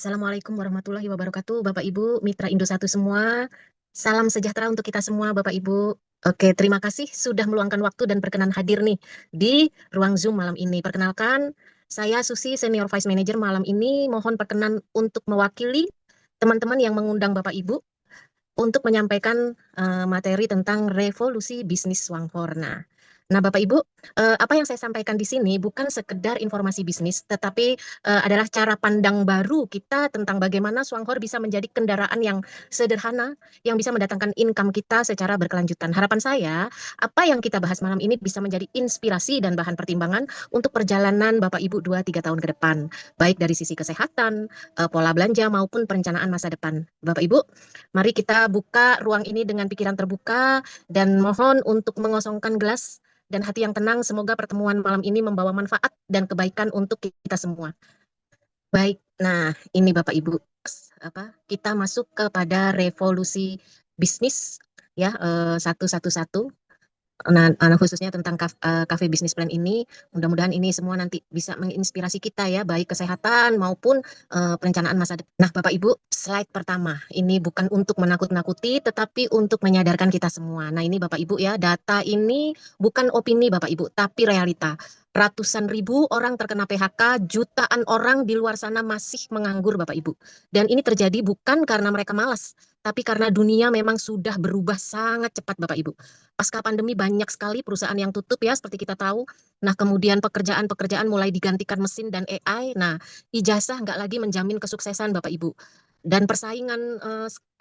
Assalamualaikum warahmatullahi wabarakatuh, Bapak Ibu, Mitra Indosat semua. Salam sejahtera untuk kita semua, Bapak Ibu. Oke, terima kasih sudah meluangkan waktu dan berkenan hadir nih di ruang Zoom malam ini. Perkenalkan, saya Susi, Senior Vice Manager malam ini. Mohon perkenan untuk mewakili teman-teman yang mengundang Bapak Ibu untuk menyampaikan materi tentang revolusi bisnis Swangfor. Nah, Bapak Ibu, apa yang saya sampaikan di sini bukan sekedar informasi bisnis, tetapi adalah cara pandang baru kita tentang bagaimana Swangfor bisa menjadi kendaraan yang sederhana, yang bisa mendatangkan income kita secara berkelanjutan. Harapan saya, apa yang kita bahas malam ini bisa menjadi inspirasi dan bahan pertimbangan untuk perjalanan Bapak Ibu 2-3 tahun ke depan, baik dari sisi kesehatan, pola belanja, maupun perencanaan masa depan. Bapak Ibu, mari kita buka ruang ini dengan pikiran terbuka dan mohon untuk mengosongkan gelas dan hati yang tenang. Semoga pertemuan malam ini membawa manfaat dan kebaikan untuk kita semua. Baik, nah ini Bapak Ibu, kita masuk kepada revolusi bisnis ya, satu-satu. Nah, khususnya tentang cafe business plan ini, mudah-mudahan ini semua nanti bisa menginspirasi kita ya, baik kesehatan maupun perencanaan masa depan. Nah, Bapak Ibu, slide pertama, ini bukan untuk menakut-nakuti, tetapi untuk menyadarkan kita semua. Nah, ini Bapak Ibu ya, data ini bukan opini Bapak Ibu, tapi realita. Ratusan ribu orang terkena PHK, jutaan orang di luar sana masih menganggur Bapak Ibu. Dan ini terjadi bukan karena mereka malas, tapi karena dunia memang sudah berubah sangat cepat Bapak Ibu. Pasca pandemi banyak sekali perusahaan yang tutup ya seperti kita tahu. Nah, kemudian pekerjaan-pekerjaan mulai digantikan mesin dan AI. Nah, ijazah nggak lagi menjamin kesuksesan Bapak Ibu. Dan persaingan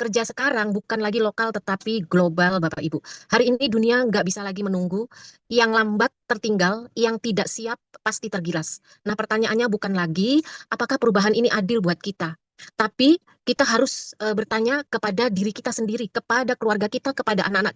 kerja sekarang bukan lagi lokal tetapi global Bapak Ibu. Hari ini dunia nggak bisa lagi menunggu. Yang lambat tertinggal, yang tidak siap pasti tergilas. Nah, pertanyaannya bukan lagi apakah perubahan ini adil buat kita. Tapi kita harus bertanya kepada diri kita sendiri, kepada keluarga kita, kepada anak-anak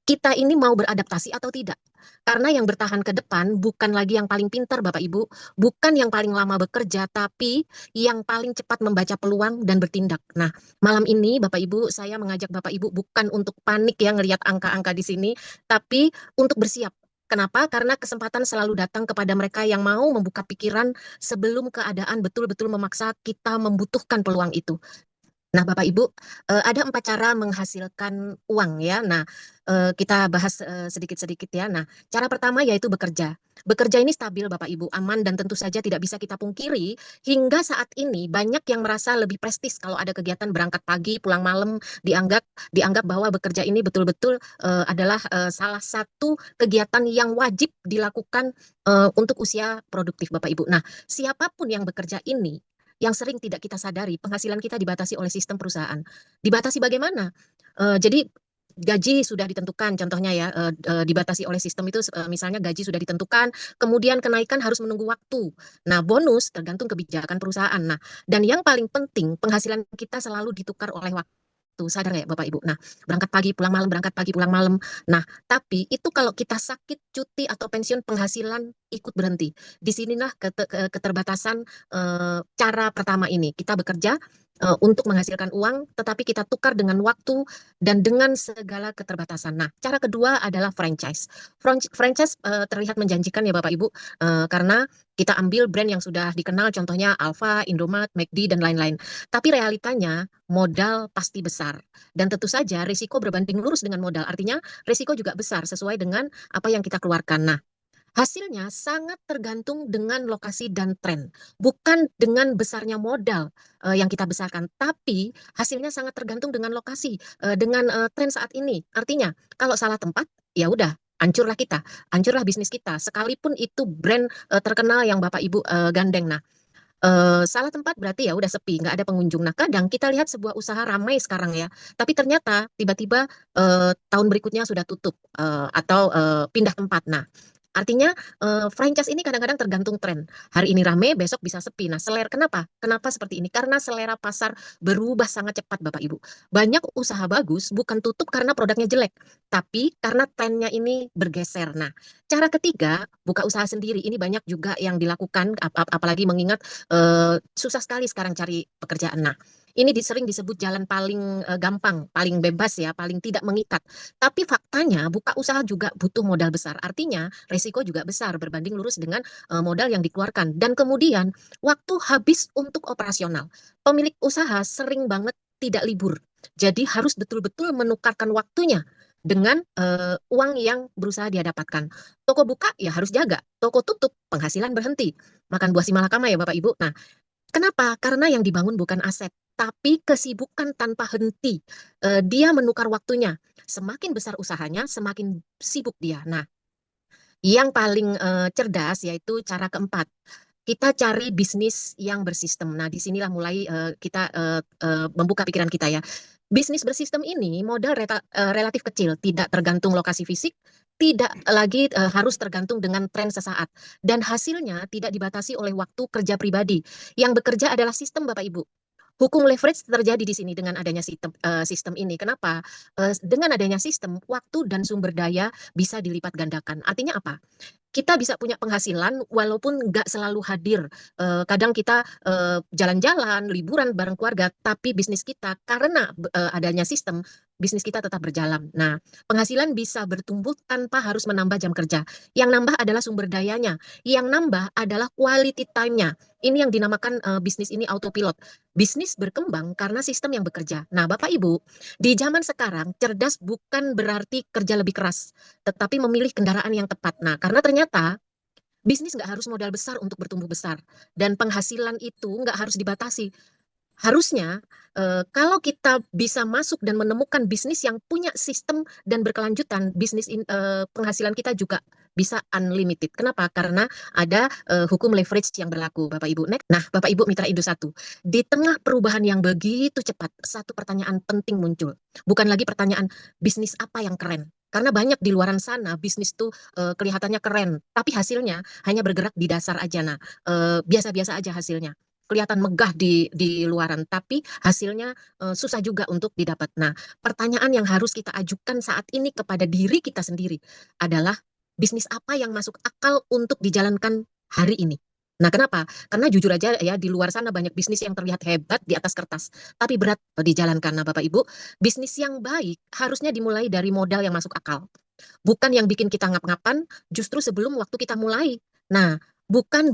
kita ini mau beradaptasi atau tidak. Karena yang bertahan ke depan bukan lagi yang paling pintar Bapak Ibu, bukan yang paling lama bekerja, tapi yang paling cepat membaca peluang dan bertindak. Nah, malam ini Bapak Ibu, saya mengajak Bapak Ibu bukan untuk panik ya ngelihat angka-angka di sini, tapi untuk bersiap. Kenapa? Karena kesempatan selalu datang kepada mereka yang mau membuka pikiran sebelum keadaan betul-betul memaksa kita membutuhkan peluang itu. Nah, Bapak Ibu, ada 4 cara menghasilkan uang ya. Nah, kita bahas sedikit-sedikit ya. Nah, cara pertama yaitu bekerja. Bekerja ini stabil Bapak Ibu, aman dan tentu saja tidak bisa kita pungkiri. Hingga saat ini banyak yang merasa lebih prestis kalau ada kegiatan berangkat pagi, pulang malam, dianggap dianggap bahwa bekerja ini betul-betul adalah salah satu kegiatan yang wajib dilakukan untuk usia produktif Bapak Ibu. Nah, siapapun yang bekerja ini yang sering tidak kita sadari, penghasilan kita dibatasi oleh sistem perusahaan. Dibatasi bagaimana? Jadi gaji sudah ditentukan, contohnya ya, dibatasi oleh sistem itu, misalnya gaji sudah ditentukan, kemudian kenaikan harus menunggu waktu. Nah, bonus tergantung kebijakan perusahaan. Nah, dan yang paling penting, penghasilan kita selalu ditukar oleh waktu. Sadar ya Bapak Ibu. Nah, berangkat pagi, pulang malam, berangkat pagi, pulang malam. Nah, tapi itu kalau kita sakit, cuti, atau pensiun, penghasilan ikut berhenti. Di sinilah keterbatasan cara pertama ini. Kita bekerja untuk menghasilkan uang, tetapi kita tukar dengan waktu dan dengan segala keterbatasan. Nah, cara kedua adalah franchise. Franchise terlihat menjanjikan ya Bapak Ibu, karena kita ambil brand yang sudah dikenal, contohnya Alfa, Indomaret, McD, dan lain-lain. Tapi realitanya modal pasti besar. Dan tentu saja risiko berbanding lurus dengan modal. Artinya risiko juga besar sesuai dengan apa yang kita keluarkan. Nah, hasilnya sangat tergantung dengan lokasi dan tren, bukan dengan besarnya modal yang kita besarkan, tapi hasilnya sangat tergantung dengan lokasi, dengan tren saat ini. Artinya, kalau salah tempat, ya udah, hancurlah kita, hancurlah bisnis kita, sekalipun itu brand terkenal yang Bapak Ibu gandeng. Nah, salah tempat berarti ya udah sepi, nggak ada pengunjung. Nah, kadang kita lihat sebuah usaha ramai sekarang ya, tapi ternyata tiba-tiba tahun berikutnya sudah tutup atau pindah tempat. Nah, artinya franchise ini kadang-kadang tergantung tren. Hari ini rame, besok bisa sepi. Nah, kenapa? Kenapa seperti ini? Karena selera pasar berubah sangat cepat, Bapak Ibu. Banyak usaha bagus bukan tutup karena produknya jelek, tapi karena trennya ini bergeser. Nah, cara ketiga, buka usaha sendiri. Ini banyak juga yang dilakukan, apalagi mengingat susah sekali sekarang cari pekerjaan. Nah, Ini sering disebut jalan paling gampang, paling bebas ya, paling tidak mengikat. Tapi faktanya buka usaha juga butuh modal besar. Artinya resiko juga besar berbanding lurus dengan modal yang dikeluarkan. Dan kemudian waktu habis untuk operasional. Pemilik usaha sering banget tidak libur. Jadi harus betul-betul menukarkan waktunya dengan uang yang berusaha dia dapatkan. Toko buka ya harus jaga, toko tutup penghasilan berhenti. Makan buah si malakama ya Bapak Ibu. Nah, kenapa? Karena yang dibangun bukan aset, tapi kesibukan tanpa henti. Dia menukar waktunya. Semakin besar usahanya, semakin sibuk dia. Nah, yang paling cerdas yaitu cara keempat. Kita cari bisnis yang bersistem. Nah, disinilah mulai kita membuka pikiran kita ya. Bisnis bersistem ini modal relatif kecil, tidak tergantung lokasi fisik, tidak lagi harus tergantung dengan tren sesaat, dan hasilnya tidak dibatasi oleh waktu kerja pribadi. Yang bekerja adalah sistem, Bapak Ibu. Hukum leverage terjadi di sini dengan adanya sistem ini. Kenapa? Dengan adanya sistem, waktu dan sumber daya bisa dilipat gandakan. Artinya apa? Kita bisa punya penghasilan walaupun nggak selalu hadir. Kadang kita jalan-jalan, liburan bareng keluarga, tapi bisnis kita karena adanya sistem, bisnis kita tetap berjalan. Nah, penghasilan bisa bertumbuh tanpa harus menambah jam kerja. Yang nambah adalah sumber dayanya. Yang nambah adalah quality time-nya. Ini yang dinamakan bisnis ini autopilot. Bisnis berkembang karena sistem yang bekerja. Nah, Bapak Ibu, di zaman sekarang cerdas bukan berarti kerja lebih keras, tetapi memilih kendaraan yang tepat. Nah, karena ternyata bisnis nggak harus modal besar untuk bertumbuh besar, dan penghasilan itu nggak harus dibatasi. Harusnya kalau kita bisa masuk dan menemukan bisnis yang punya sistem dan berkelanjutan, penghasilan kita juga bisa unlimited. Kenapa? Karena ada hukum leverage yang berlaku, Bapak Ibu. Next. Nah, Bapak Ibu Mitra Indo 1, di tengah perubahan yang begitu cepat, satu pertanyaan penting muncul. Bukan lagi pertanyaan bisnis apa yang keren. Karena banyak di luaran sana bisnis tuh kelihatannya keren, tapi hasilnya hanya bergerak di dasar aja. Nah, biasa-biasa aja hasilnya, kelihatan megah di luaran, tapi hasilnya susah juga untuk didapat. Nah, pertanyaan yang harus kita ajukan saat ini kepada diri kita sendiri adalah bisnis apa yang masuk akal untuk dijalankan hari ini. Nah, kenapa? Karena jujur aja ya, di luar sana banyak bisnis yang terlihat hebat di atas kertas, tapi berat dijalankan. Nah, Bapak Ibu, bisnis yang baik harusnya dimulai dari modal yang masuk akal, bukan yang bikin kita ngap-ngapan justru sebelum waktu kita mulai. Nah, bukan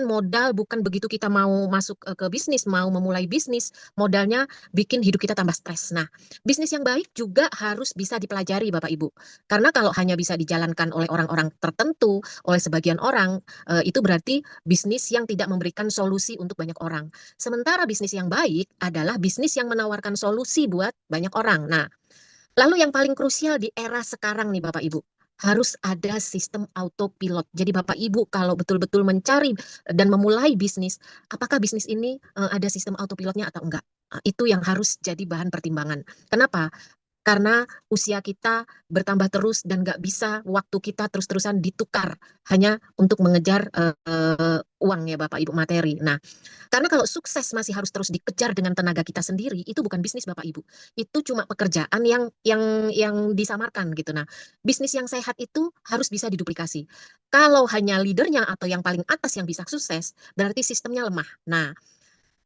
modal, bukan begitu kita mau masuk ke bisnis, mau memulai bisnis, modalnya bikin hidup kita tambah stres. Nah, bisnis yang baik juga harus bisa dipelajari Bapak Ibu. Karena kalau hanya bisa dijalankan oleh orang-orang tertentu, oleh sebagian orang, itu berarti bisnis yang tidak memberikan solusi untuk banyak orang. Sementara bisnis yang baik adalah bisnis yang menawarkan solusi buat banyak orang. Nah, lalu yang paling krusial di era sekarang nih Bapak Ibu, harus ada sistem autopilot. Jadi Bapak Ibu kalau betul-betul mencari dan memulai bisnis, apakah bisnis ini ada sistem autopilotnya atau enggak? Itu yang harus jadi bahan pertimbangan. Kenapa? Karena usia kita bertambah terus dan nggak bisa waktu kita terus-terusan ditukar hanya untuk mengejar uang ya Bapak Ibu, materi. Nah, karena kalau sukses masih harus terus dikejar dengan tenaga kita sendiri, itu bukan bisnis Bapak Ibu. Itu cuma pekerjaan yang disamarkan gitu. Nah, bisnis yang sehat itu harus bisa diduplikasi. Kalau hanya leadernya atau yang paling atas yang bisa sukses, berarti sistemnya lemah. Nah,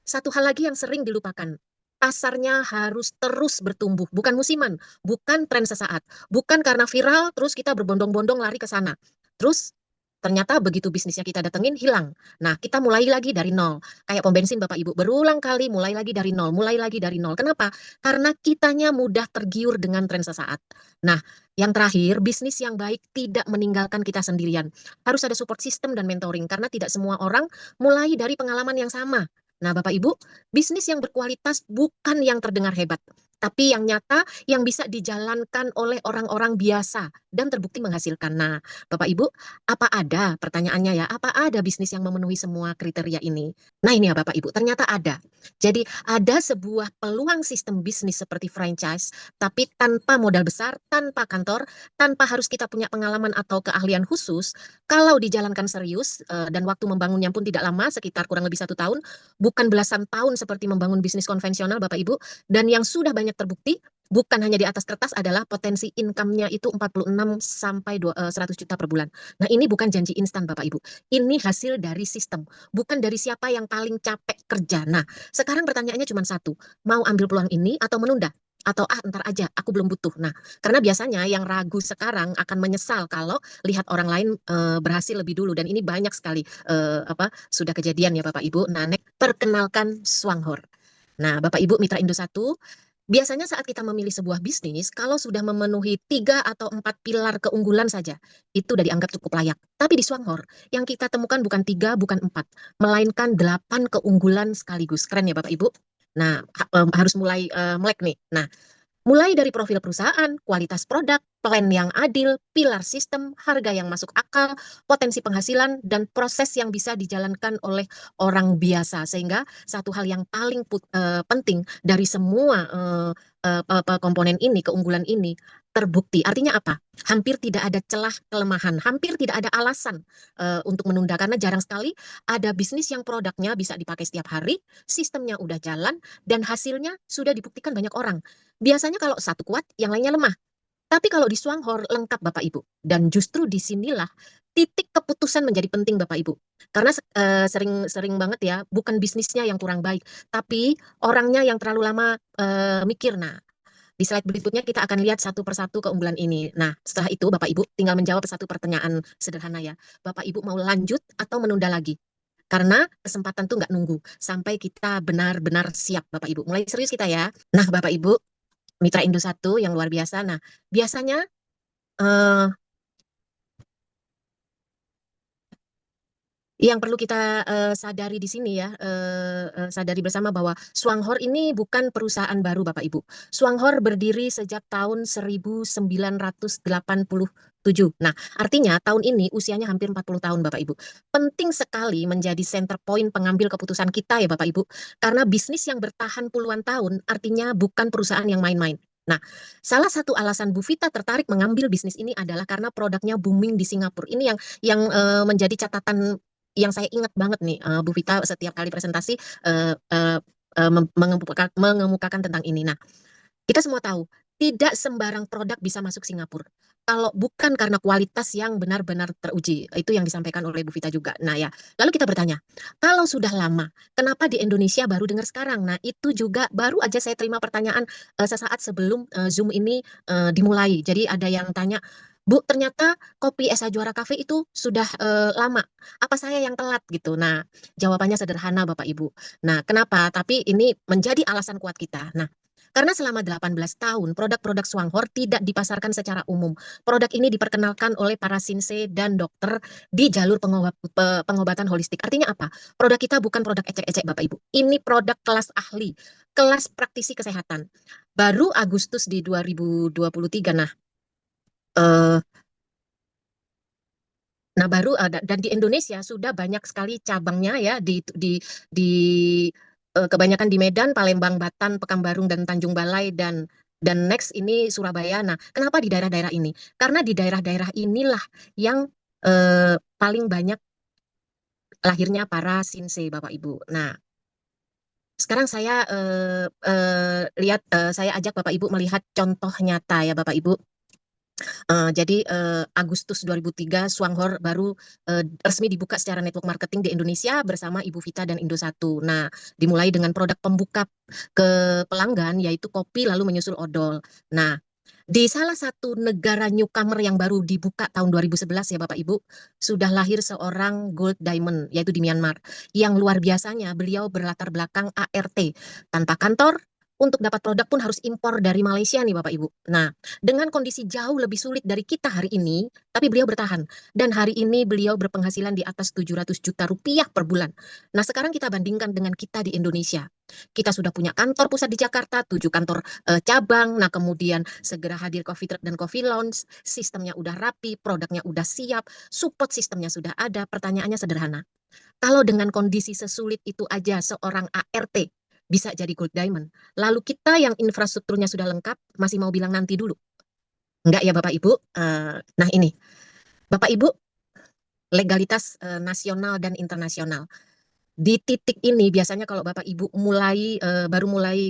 satu hal lagi yang sering dilupakan, pasarnya harus terus bertumbuh, bukan musiman, bukan tren sesaat, bukan karena viral terus kita berbondong-bondong lari ke sana. Terus ternyata begitu bisnisnya kita datengin hilang. Nah, kita mulai lagi dari nol. Kayak pom bensin Bapak Ibu, berulang kali mulai lagi dari nol, mulai lagi dari nol. Kenapa? Karena kitanya mudah tergiur dengan tren sesaat. Nah, yang terakhir, bisnis yang baik tidak meninggalkan kita sendirian. Harus ada support system dan mentoring, karena tidak semua orang mulai dari pengalaman yang sama. Nah, Bapak Ibu, bisnis yang berkualitas bukan yang terdengar hebat, tapi yang nyata, yang bisa dijalankan oleh orang-orang biasa dan terbukti menghasilkan. Nah, Bapak Ibu, apa ada, pertanyaannya ya, apa ada bisnis yang memenuhi semua kriteria ini? Nah, ini ya Bapak Ibu, ternyata ada. Jadi, ada sebuah peluang sistem bisnis seperti franchise, tapi tanpa modal besar, tanpa kantor, tanpa harus kita punya pengalaman atau keahlian khusus. Kalau dijalankan serius, dan waktu membangunnya pun tidak lama, sekitar kurang lebih 1 tahun, bukan belasan tahun seperti membangun bisnis konvensional Bapak Ibu, dan yang sudah banyak banyak terbukti, bukan hanya di atas kertas, adalah potensi income-nya itu 46 sampai 100 juta per bulan. Nah, ini bukan janji instan Bapak Ibu. Ini hasil dari sistem, bukan dari siapa yang paling capek kerja. Nah, sekarang pertanyaannya cuma satu, mau ambil peluang ini atau menunda? Atau ntar aja, aku belum butuh. Nah, karena biasanya yang ragu sekarang akan menyesal kalau lihat orang lain berhasil lebih dulu, dan ini banyak sekali sudah kejadian ya Bapak Ibu. Nah, perkenalkan Swanghor. Nah, Bapak Ibu mitra Indo 1, biasanya saat kita memilih sebuah bisnis, kalau sudah memenuhi 3 atau 4 pilar keunggulan saja, itu udah dianggap cukup layak. Tapi di Swanghor, yang kita temukan bukan 3, bukan 4, melainkan 8 keunggulan sekaligus. Keren ya Bapak Ibu? Nah, harus mulai melek nih. Nah, mulai dari profil perusahaan, kualitas produk, plan yang adil, pilar sistem, harga yang masuk akal, potensi penghasilan, dan proses yang bisa dijalankan oleh orang biasa. Sehingga satu hal yang paling penting dari semua komponen ini, keunggulan ini, terbukti. Artinya apa? Hampir tidak ada celah kelemahan, hampir tidak ada alasan untuk menunda. Karena jarang sekali ada bisnis yang produknya bisa dipakai setiap hari, sistemnya udah jalan, dan hasilnya sudah dibuktikan banyak orang. Biasanya kalau satu kuat, yang lainnya lemah. Tapi kalau di Swanghor lengkap Bapak Ibu. Dan justru disinilah titik keputusan menjadi penting Bapak Ibu. Karena sering banget ya, bukan bisnisnya yang kurang baik, tapi orangnya yang terlalu lama mikir. Nah, di slide berikutnya kita akan lihat satu persatu keunggulan ini. Nah, setelah itu Bapak Ibu tinggal menjawab satu pertanyaan sederhana ya. Bapak Ibu mau lanjut atau menunda lagi? Karena kesempatan tuh nggak nunggu sampai kita benar-benar siap Bapak Ibu. Mulai serius kita ya. Nah, Bapak Ibu, mitra Indo 1 yang luar biasa. Nah, biasanya eh, yang perlu kita sadari di sini ya, sadari bersama bahwa Swanghor ini bukan perusahaan baru Bapak Ibu. Swanghor berdiri sejak tahun 1987. Nah, artinya tahun ini usianya hampir 40 tahun Bapak Ibu. Penting sekali menjadi center point pengambil keputusan kita ya Bapak Ibu. Karena bisnis yang bertahan puluhan tahun artinya bukan perusahaan yang main-main. Nah, salah satu alasan Bu Vita tertarik mengambil bisnis ini adalah karena produknya booming di Singapura. Ini yang menjadi catatan yang saya ingat banget nih, Bu Vita setiap kali presentasi eh, eh, mengemukakan tentang ini. Nah, kita semua tahu tidak sembarang produk bisa masuk Singapura. Kalau bukan karena kualitas yang benar-benar teruji, itu yang disampaikan oleh Bu Vita juga. Nah ya, lalu kita bertanya, kalau sudah lama, kenapa di Indonesia baru dengar sekarang? Nah itu juga baru aja saya terima pertanyaan sesaat sebelum Zoom ini dimulai. Jadi ada yang tanya, Bu, ternyata kopi Esa Juara Cafe itu sudah lama. Apa saya yang telat gitu? Nah, jawabannya sederhana Bapak Ibu. Nah, kenapa? Tapi ini menjadi alasan kuat kita. Nah, karena selama 18 tahun, produk-produk Swanghor tidak dipasarkan secara umum. Produk ini diperkenalkan oleh para sinse dan dokter di jalur pengobatan holistik. Artinya apa? Produk kita bukan produk ecek-ecek, Bapak Ibu. Ini produk kelas ahli, kelas praktisi kesehatan. Baru Agustus di 2023. Eh, baru ada, dan di Indonesia sudah banyak sekali cabangnya ya, di kebanyakan di Medan, Palembang, Batan, Pekanbaru, dan Tanjung Balai, dan next ini Surabaya. Nah, kenapa di daerah-daerah ini? Karena di daerah-daerah inilah yang paling banyak lahirnya para sinse Bapak Ibu. Nah, sekarang saya saya ajak Bapak Ibu melihat contoh nyata ya Bapak Ibu. Jadi Agustus 2003 Swanghor baru resmi dibuka secara network marketing di Indonesia bersama Ibu Vita dan Indo 1. Nah, dimulai dengan produk pembuka ke pelanggan yaitu kopi lalu menyusul odol. Nah, di salah satu negara newcomer yang baru dibuka tahun 2011 ya Bapak Ibu, sudah lahir seorang gold diamond yaitu di Myanmar. Yang luar biasanya beliau berlatar belakang ART, tanpa kantor, untuk dapat produk pun harus impor dari Malaysia nih Bapak Ibu. Nah, dengan kondisi jauh lebih sulit dari kita hari ini, tapi beliau bertahan. Dan hari ini beliau berpenghasilan di atas 700 juta rupiah per bulan. Nah, sekarang kita bandingkan dengan kita di Indonesia. Kita sudah punya kantor pusat di Jakarta, 7 kantor cabang. Nah, kemudian segera hadir Coffee Truck dan Coffee Lounge. Sistemnya udah rapi, produknya udah siap, support sistemnya sudah ada. Pertanyaannya sederhana. Kalau dengan kondisi sesulit itu aja seorang ART bisa jadi gold diamond. Lalu kita yang infrastrukturnya sudah lengkap, masih mau bilang nanti dulu. Enggak ya Bapak Ibu. Nah ini, Bapak Ibu, legalitas nasional dan internasional. Di titik ini biasanya kalau Bapak Ibu baru mulai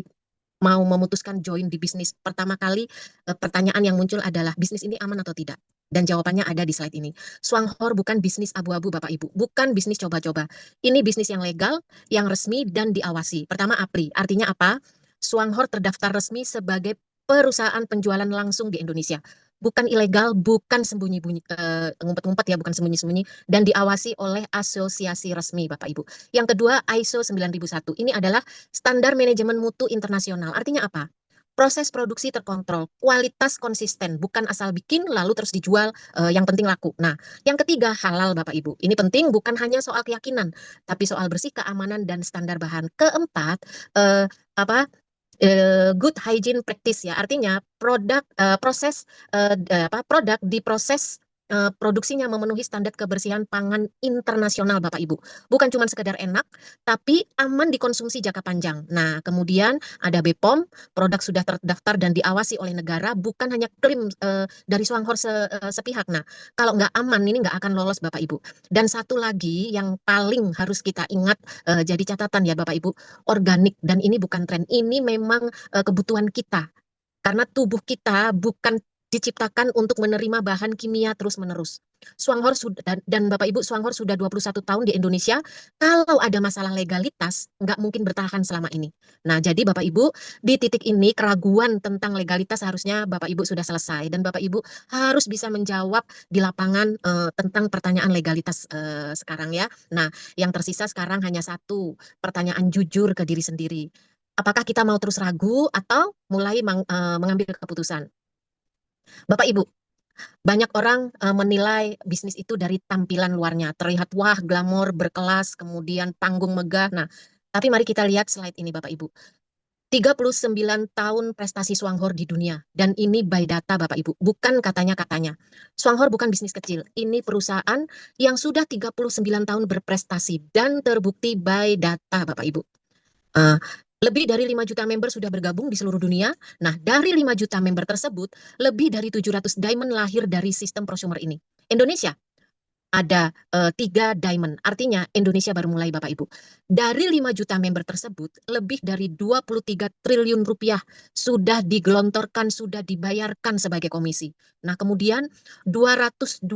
mau memutuskan join di bisnis, pertama kali pertanyaan yang muncul adalah bisnis ini aman atau tidak? Dan jawabannya ada di slide ini. Swanghor bukan bisnis abu-abu Bapak Ibu, bukan bisnis coba-coba. Ini bisnis yang legal, yang resmi dan diawasi. Pertama APRI, artinya apa? Swanghor terdaftar resmi sebagai perusahaan penjualan langsung di Indonesia. Bukan ilegal, bukan sembunyi-bunyi, ngumpet-ngumpet ya, bukan sembunyi-sembunyi, dan diawasi oleh asosiasi resmi Bapak Ibu. Yang kedua, ISO 9001. Ini adalah standar manajemen mutu internasional. Artinya apa? Proses produksi terkontrol, kualitas konsisten, bukan asal bikin lalu terus dijual, yang penting laku. Nah, yang ketiga halal Bapak Ibu. Ini penting bukan hanya soal keyakinan, tapi soal bersih, keamanan dan standar bahan. Keempat, apa? Good hygiene practice ya. Artinya proses produk diproses produksinya memenuhi standar kebersihan pangan internasional Bapak Ibu. Bukan cuma sekedar enak, tapi aman dikonsumsi jangka panjang. Nah, kemudian ada BPOM, produk sudah terdaftar dan diawasi oleh negara, bukan hanya klaim dari Swanghor sepihak. Nah, kalau nggak aman ini nggak akan lolos Bapak Ibu. Dan satu lagi yang paling harus kita ingat, jadi catatan ya Bapak Ibu, organik. Dan ini bukan tren, ini memang kebutuhan kita. Karena tubuh kita bukan diciptakan untuk menerima bahan kimia terus-menerus. Swanghor sudah dan Bapak Ibu, Swanghor sudah 21 tahun di Indonesia. Kalau ada masalah legalitas, nggak mungkin bertahan selama ini. Nah, jadi Bapak Ibu, di titik ini keraguan tentang legalitas harusnya Bapak Ibu sudah selesai dan Bapak Ibu harus bisa menjawab di lapangan tentang pertanyaan legalitas sekarang ya. Nah, yang tersisa sekarang hanya satu, pertanyaan jujur ke diri sendiri. Apakah kita mau terus ragu atau mulai mengambil keputusan? Bapak Ibu, banyak orang menilai bisnis itu dari tampilan luarnya, terlihat wah, glamor, berkelas, kemudian panggung megah. Nah, tapi mari kita lihat slide ini Bapak Ibu. 39 tahun prestasi Swanghor di dunia. Dan ini by data Bapak Ibu, bukan katanya-katanya. Swanghor bukan bisnis kecil, ini perusahaan yang sudah 39 tahun berprestasi dan terbukti by data Bapak Ibu. Uh, Lebih dari 5 juta member sudah bergabung di seluruh dunia. Nah, dari 5 juta member tersebut, lebih dari 700 diamond lahir dari sistem prosumer ini. Indonesia ada 3 diamond, artinya Indonesia baru mulai Bapak Ibu. Dari 5 juta member tersebut, lebih dari 23 triliun rupiah sudah digelontorkan, sudah dibayarkan sebagai komisi. Nah, kemudian 220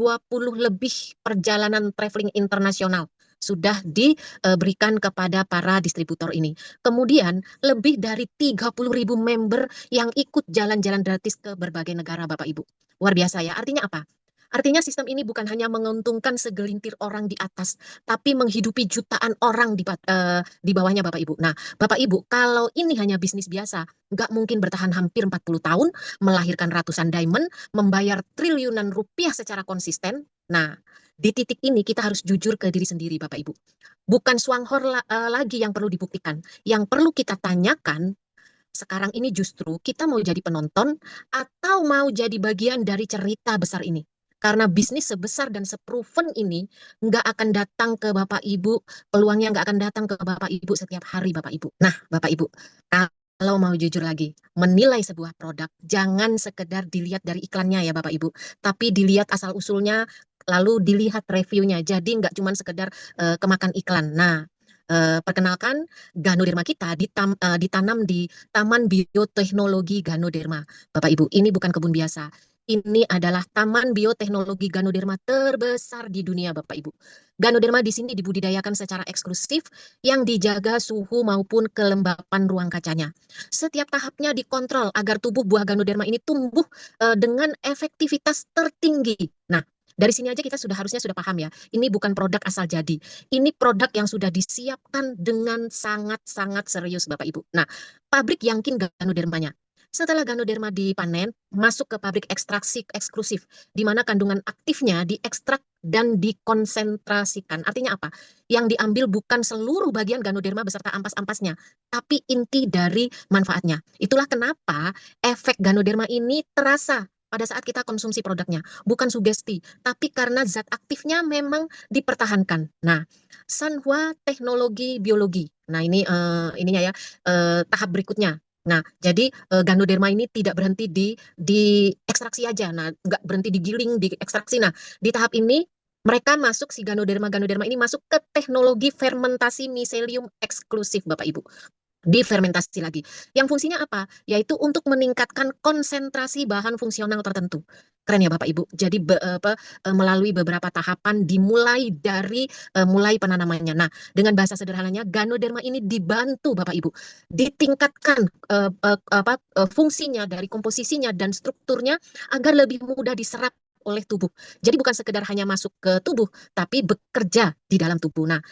lebih perjalanan traveling internasional sudah diberikan kepada para distributor ini. Kemudian lebih dari 30.000 member yang ikut jalan-jalan gratis ke berbagai negara Bapak Ibu. Luar biasa ya, artinya apa? Artinya sistem ini bukan hanya menguntungkan segelintir orang di atas, tapi menghidupi jutaan orang di bawahnya Bapak Ibu. Nah, Bapak Ibu, kalau ini hanya bisnis biasa, nggak mungkin bertahan hampir 40 tahun, melahirkan ratusan diamond, membayar triliunan rupiah secara konsisten. Nah, di titik ini kita harus jujur ke diri sendiri Bapak Ibu. Bukan Swanghor lagi yang perlu dibuktikan. Yang perlu kita tanyakan, sekarang ini justru kita mau jadi penonton atau mau jadi bagian dari cerita besar ini. Karena bisnis sebesar dan seproven ini nggak akan datang ke Bapak Ibu, peluangnya nggak akan datang ke Bapak Ibu setiap hari Bapak Ibu. Nah, Bapak Ibu, kalau mau jujur lagi, menilai sebuah produk, jangan sekedar dilihat dari iklannya ya Bapak Ibu, tapi dilihat asal-usulnya, lalu dilihat reviewnya. Jadi nggak cuma sekedar kemakan iklan. Nah, perkenalkan, Ganoderma kita ditanam di Taman Bioteknologi Ganoderma. Bapak Ibu, ini bukan kebun biasa. Ini adalah Taman Bioteknologi Ganoderma terbesar di dunia, Bapak Ibu. Ganoderma di sini dibudidayakan secara eksklusif yang dijaga suhu maupun kelembapan ruang kacanya. Setiap tahapnya dikontrol agar tubuh buah Ganoderma ini tumbuh dengan efektivitas tertinggi. Nah, dari sini aja kita harusnya sudah paham ya. Ini bukan produk asal jadi. Ini produk yang sudah disiapkan dengan sangat-sangat serius Bapak Ibu. Nah, pabrik yakin Ganodermanya. Setelah Ganoderma dipanen, masuk ke pabrik ekstraksi eksklusif, di mana kandungan aktifnya diekstrak dan dikonsentrasikan. Artinya apa? Yang diambil bukan seluruh bagian Ganoderma beserta ampas-ampasnya, tapi inti dari manfaatnya. Itulah kenapa efek Ganoderma ini terasa pada saat kita konsumsi produknya. Bukan sugesti, tapi karena zat aktifnya memang dipertahankan. Nah, Sanhua Teknologi Biologi. Nah, ini ininya ya, tahap berikutnya. Nah, jadi Ganoderma ini tidak berhenti di ekstraksi aja. Nah, nggak berhenti digiling, di ekstraksi. Nah, di tahap ini mereka masuk si Ganoderma ini masuk ke teknologi fermentasi miselium eksklusif, Bapak Ibu. difermentasi lagi. Yang fungsinya apa? Yaitu untuk meningkatkan konsentrasi bahan fungsional tertentu. Keren ya Bapak Ibu. Jadi melalui beberapa tahapan dimulai dari mulai penanamannya. Nah, dengan bahasa sederhananya Ganoderma ini dibantu Bapak Ibu ditingkatkan fungsinya dari komposisinya dan strukturnya agar lebih mudah diserap oleh tubuh. Jadi bukan sekedar hanya masuk ke tubuh, tapi bekerja di dalam tubuh. Nah,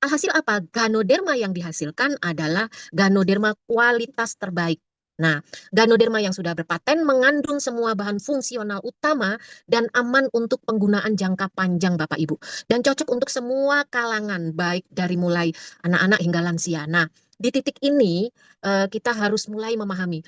alhasil apa? Ganoderma yang dihasilkan adalah Ganoderma kualitas terbaik. Nah, Ganoderma yang sudah berpaten mengandung semua bahan fungsional utama dan aman untuk penggunaan jangka panjang Bapak Ibu. Dan cocok untuk semua kalangan, baik dari mulai anak-anak hingga lansia. Nah, di titik ini kita harus mulai memahami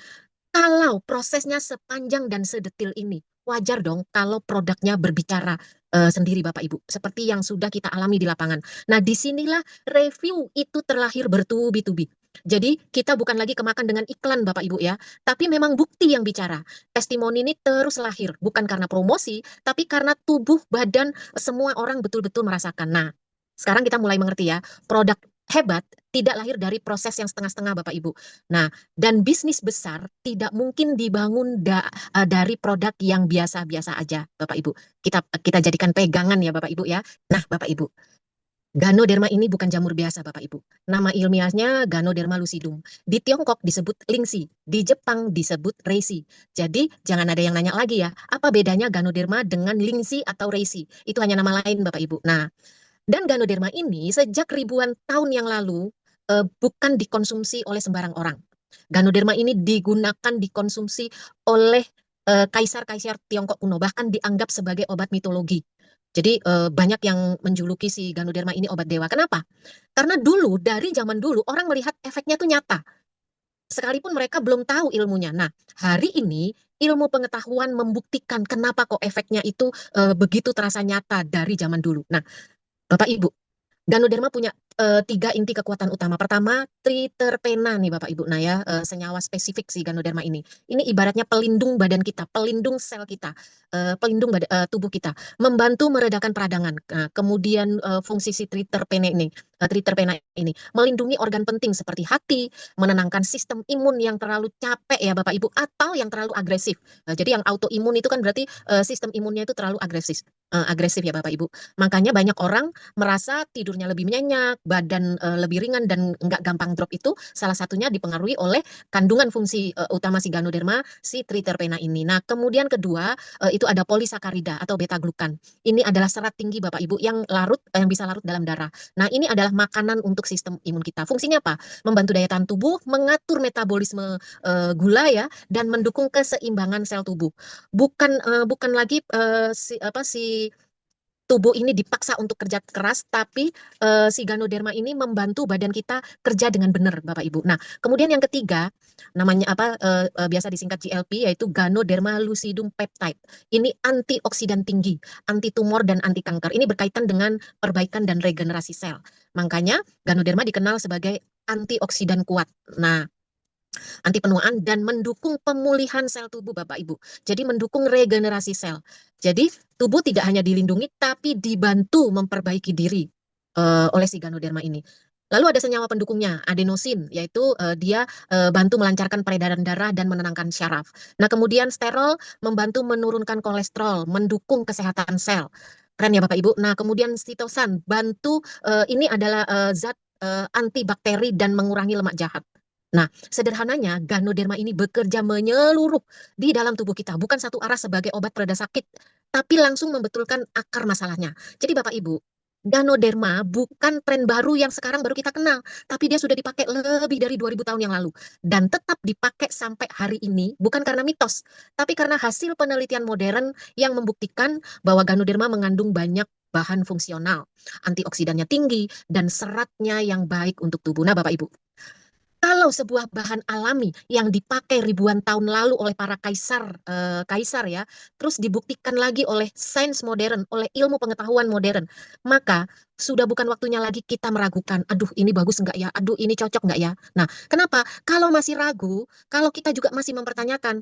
kalau prosesnya sepanjang dan sedetil ini, wajar dong kalau produknya berbicara sendiri Bapak Ibu, seperti yang sudah kita alami di lapangan. Nah, disinilah review itu terlahir bertubi-tubi. Jadi kita bukan lagi kemakan dengan iklan Bapak Ibu ya, tapi memang bukti yang bicara. Testimoni ini terus lahir, bukan karena promosi, tapi karena tubuh, badan, semua orang betul-betul merasakan. Nah, sekarang kita mulai mengerti ya, produk hebat tidak lahir dari proses yang setengah-setengah Bapak Ibu. Nah, dan bisnis besar tidak mungkin dibangun dari produk yang biasa-biasa aja, Bapak Ibu. Kita jadikan pegangan ya, Bapak Ibu ya. Nah, Bapak Ibu, Ganoderma ini bukan jamur biasa, Bapak Ibu. Nama ilmiahnya Ganoderma lucidum. Di Tiongkok disebut lingsi, di Jepang disebut reisi. Jadi, jangan ada yang nanya lagi ya, apa bedanya Ganoderma dengan lingsi atau reisi? Itu hanya nama lain, Bapak Ibu. Nah, dan Ganoderma ini sejak ribuan tahun yang lalu bukan dikonsumsi oleh sembarang orang. Ganoderma ini digunakan dikonsumsi oleh kaisar-kaisar Tiongkok kuno, bahkan dianggap sebagai obat mitologi. Jadi banyak yang menjuluki si Ganoderma ini obat dewa. Kenapa? Karena dulu, dari zaman dulu, orang melihat efeknya tuh nyata. Sekalipun mereka belum tahu ilmunya. Nah, hari ini ilmu pengetahuan membuktikan kenapa kok efeknya itu begitu terasa nyata dari zaman dulu. Nah, Bapak Ibu, Ganoderma punya tiga inti kekuatan utama. Pertama, triterpena nih Bapak Ibu. Nah ya, senyawa spesifik si Ganoderma ini. Ini ibaratnya pelindung badan kita, pelindung sel kita, pelindung tubuh kita, membantu meredakan peradangan. Nah, kemudian fungsi si triterpena ini melindungi organ penting seperti hati, menenangkan sistem imun yang terlalu capek ya Bapak Ibu, atau yang terlalu agresif. Jadi yang autoimun itu kan berarti sistem imunnya itu terlalu agresif ya Bapak Ibu. Makanya banyak orang merasa tidurnya lebih nyenyak, badan lebih ringan dan nggak gampang drop itu salah satunya dipengaruhi oleh kandungan fungsi utama si Ganoderma, si triterpena ini. Nah, kemudian kedua itu ada polisakarida atau beta glukan. Ini adalah serat tinggi Bapak Ibu yang bisa larut dalam darah. Nah, ini adalah makanan untuk sistem imun kita. Fungsinya apa? Membantu daya tahan tubuh, mengatur metabolisme gula ya dan mendukung keseimbangan sel tubuh. Bukan lagi si tubuh ini dipaksa untuk kerja keras, tapi si Ganoderma ini membantu badan kita kerja dengan benar, Bapak Ibu. Nah, kemudian yang ketiga, namanya apa? Biasa disingkat GLP, yaitu Ganoderma lucidum peptide. Ini antioksidan tinggi, anti tumor dan anti kanker. Ini berkaitan dengan perbaikan dan regenerasi sel. Makanya Ganoderma dikenal sebagai antioksidan kuat. Nah, anti penuaan dan mendukung pemulihan sel tubuh Bapak Ibu. Jadi mendukung regenerasi sel. Jadi tubuh tidak hanya dilindungi tapi dibantu memperbaiki diri oleh si Ganoderma ini. Lalu ada senyawa pendukungnya, adenosin, yaitu dia bantu melancarkan peredaran darah dan menenangkan syaraf. Nah, kemudian sterol membantu menurunkan kolesterol, mendukung kesehatan sel. Keren ya Bapak Ibu. Nah, kemudian sitosan bantu ini adalah zat antibakteri dan mengurangi lemak jahat. Nah, sederhananya Ganoderma ini bekerja menyeluruh di dalam tubuh kita, bukan satu arah sebagai obat pereda sakit, tapi langsung membetulkan akar masalahnya. Jadi Bapak Ibu, Ganoderma bukan tren baru yang sekarang baru kita kenal, tapi dia sudah dipakai lebih dari 2000 tahun yang lalu dan tetap dipakai sampai hari ini bukan karena mitos, tapi karena hasil penelitian modern yang membuktikan bahwa Ganoderma mengandung banyak bahan fungsional, antioksidannya tinggi dan seratnya yang baik untuk tubuh. Nah, Bapak Ibu, kalau sebuah bahan alami yang dipakai ribuan tahun lalu oleh para kaisar ya, terus dibuktikan lagi oleh sains modern, oleh ilmu pengetahuan modern, maka sudah bukan waktunya lagi kita meragukan, aduh ini bagus enggak ya, aduh ini cocok enggak ya. Nah, kenapa? Kalau masih ragu, kalau kita juga masih mempertanyakan,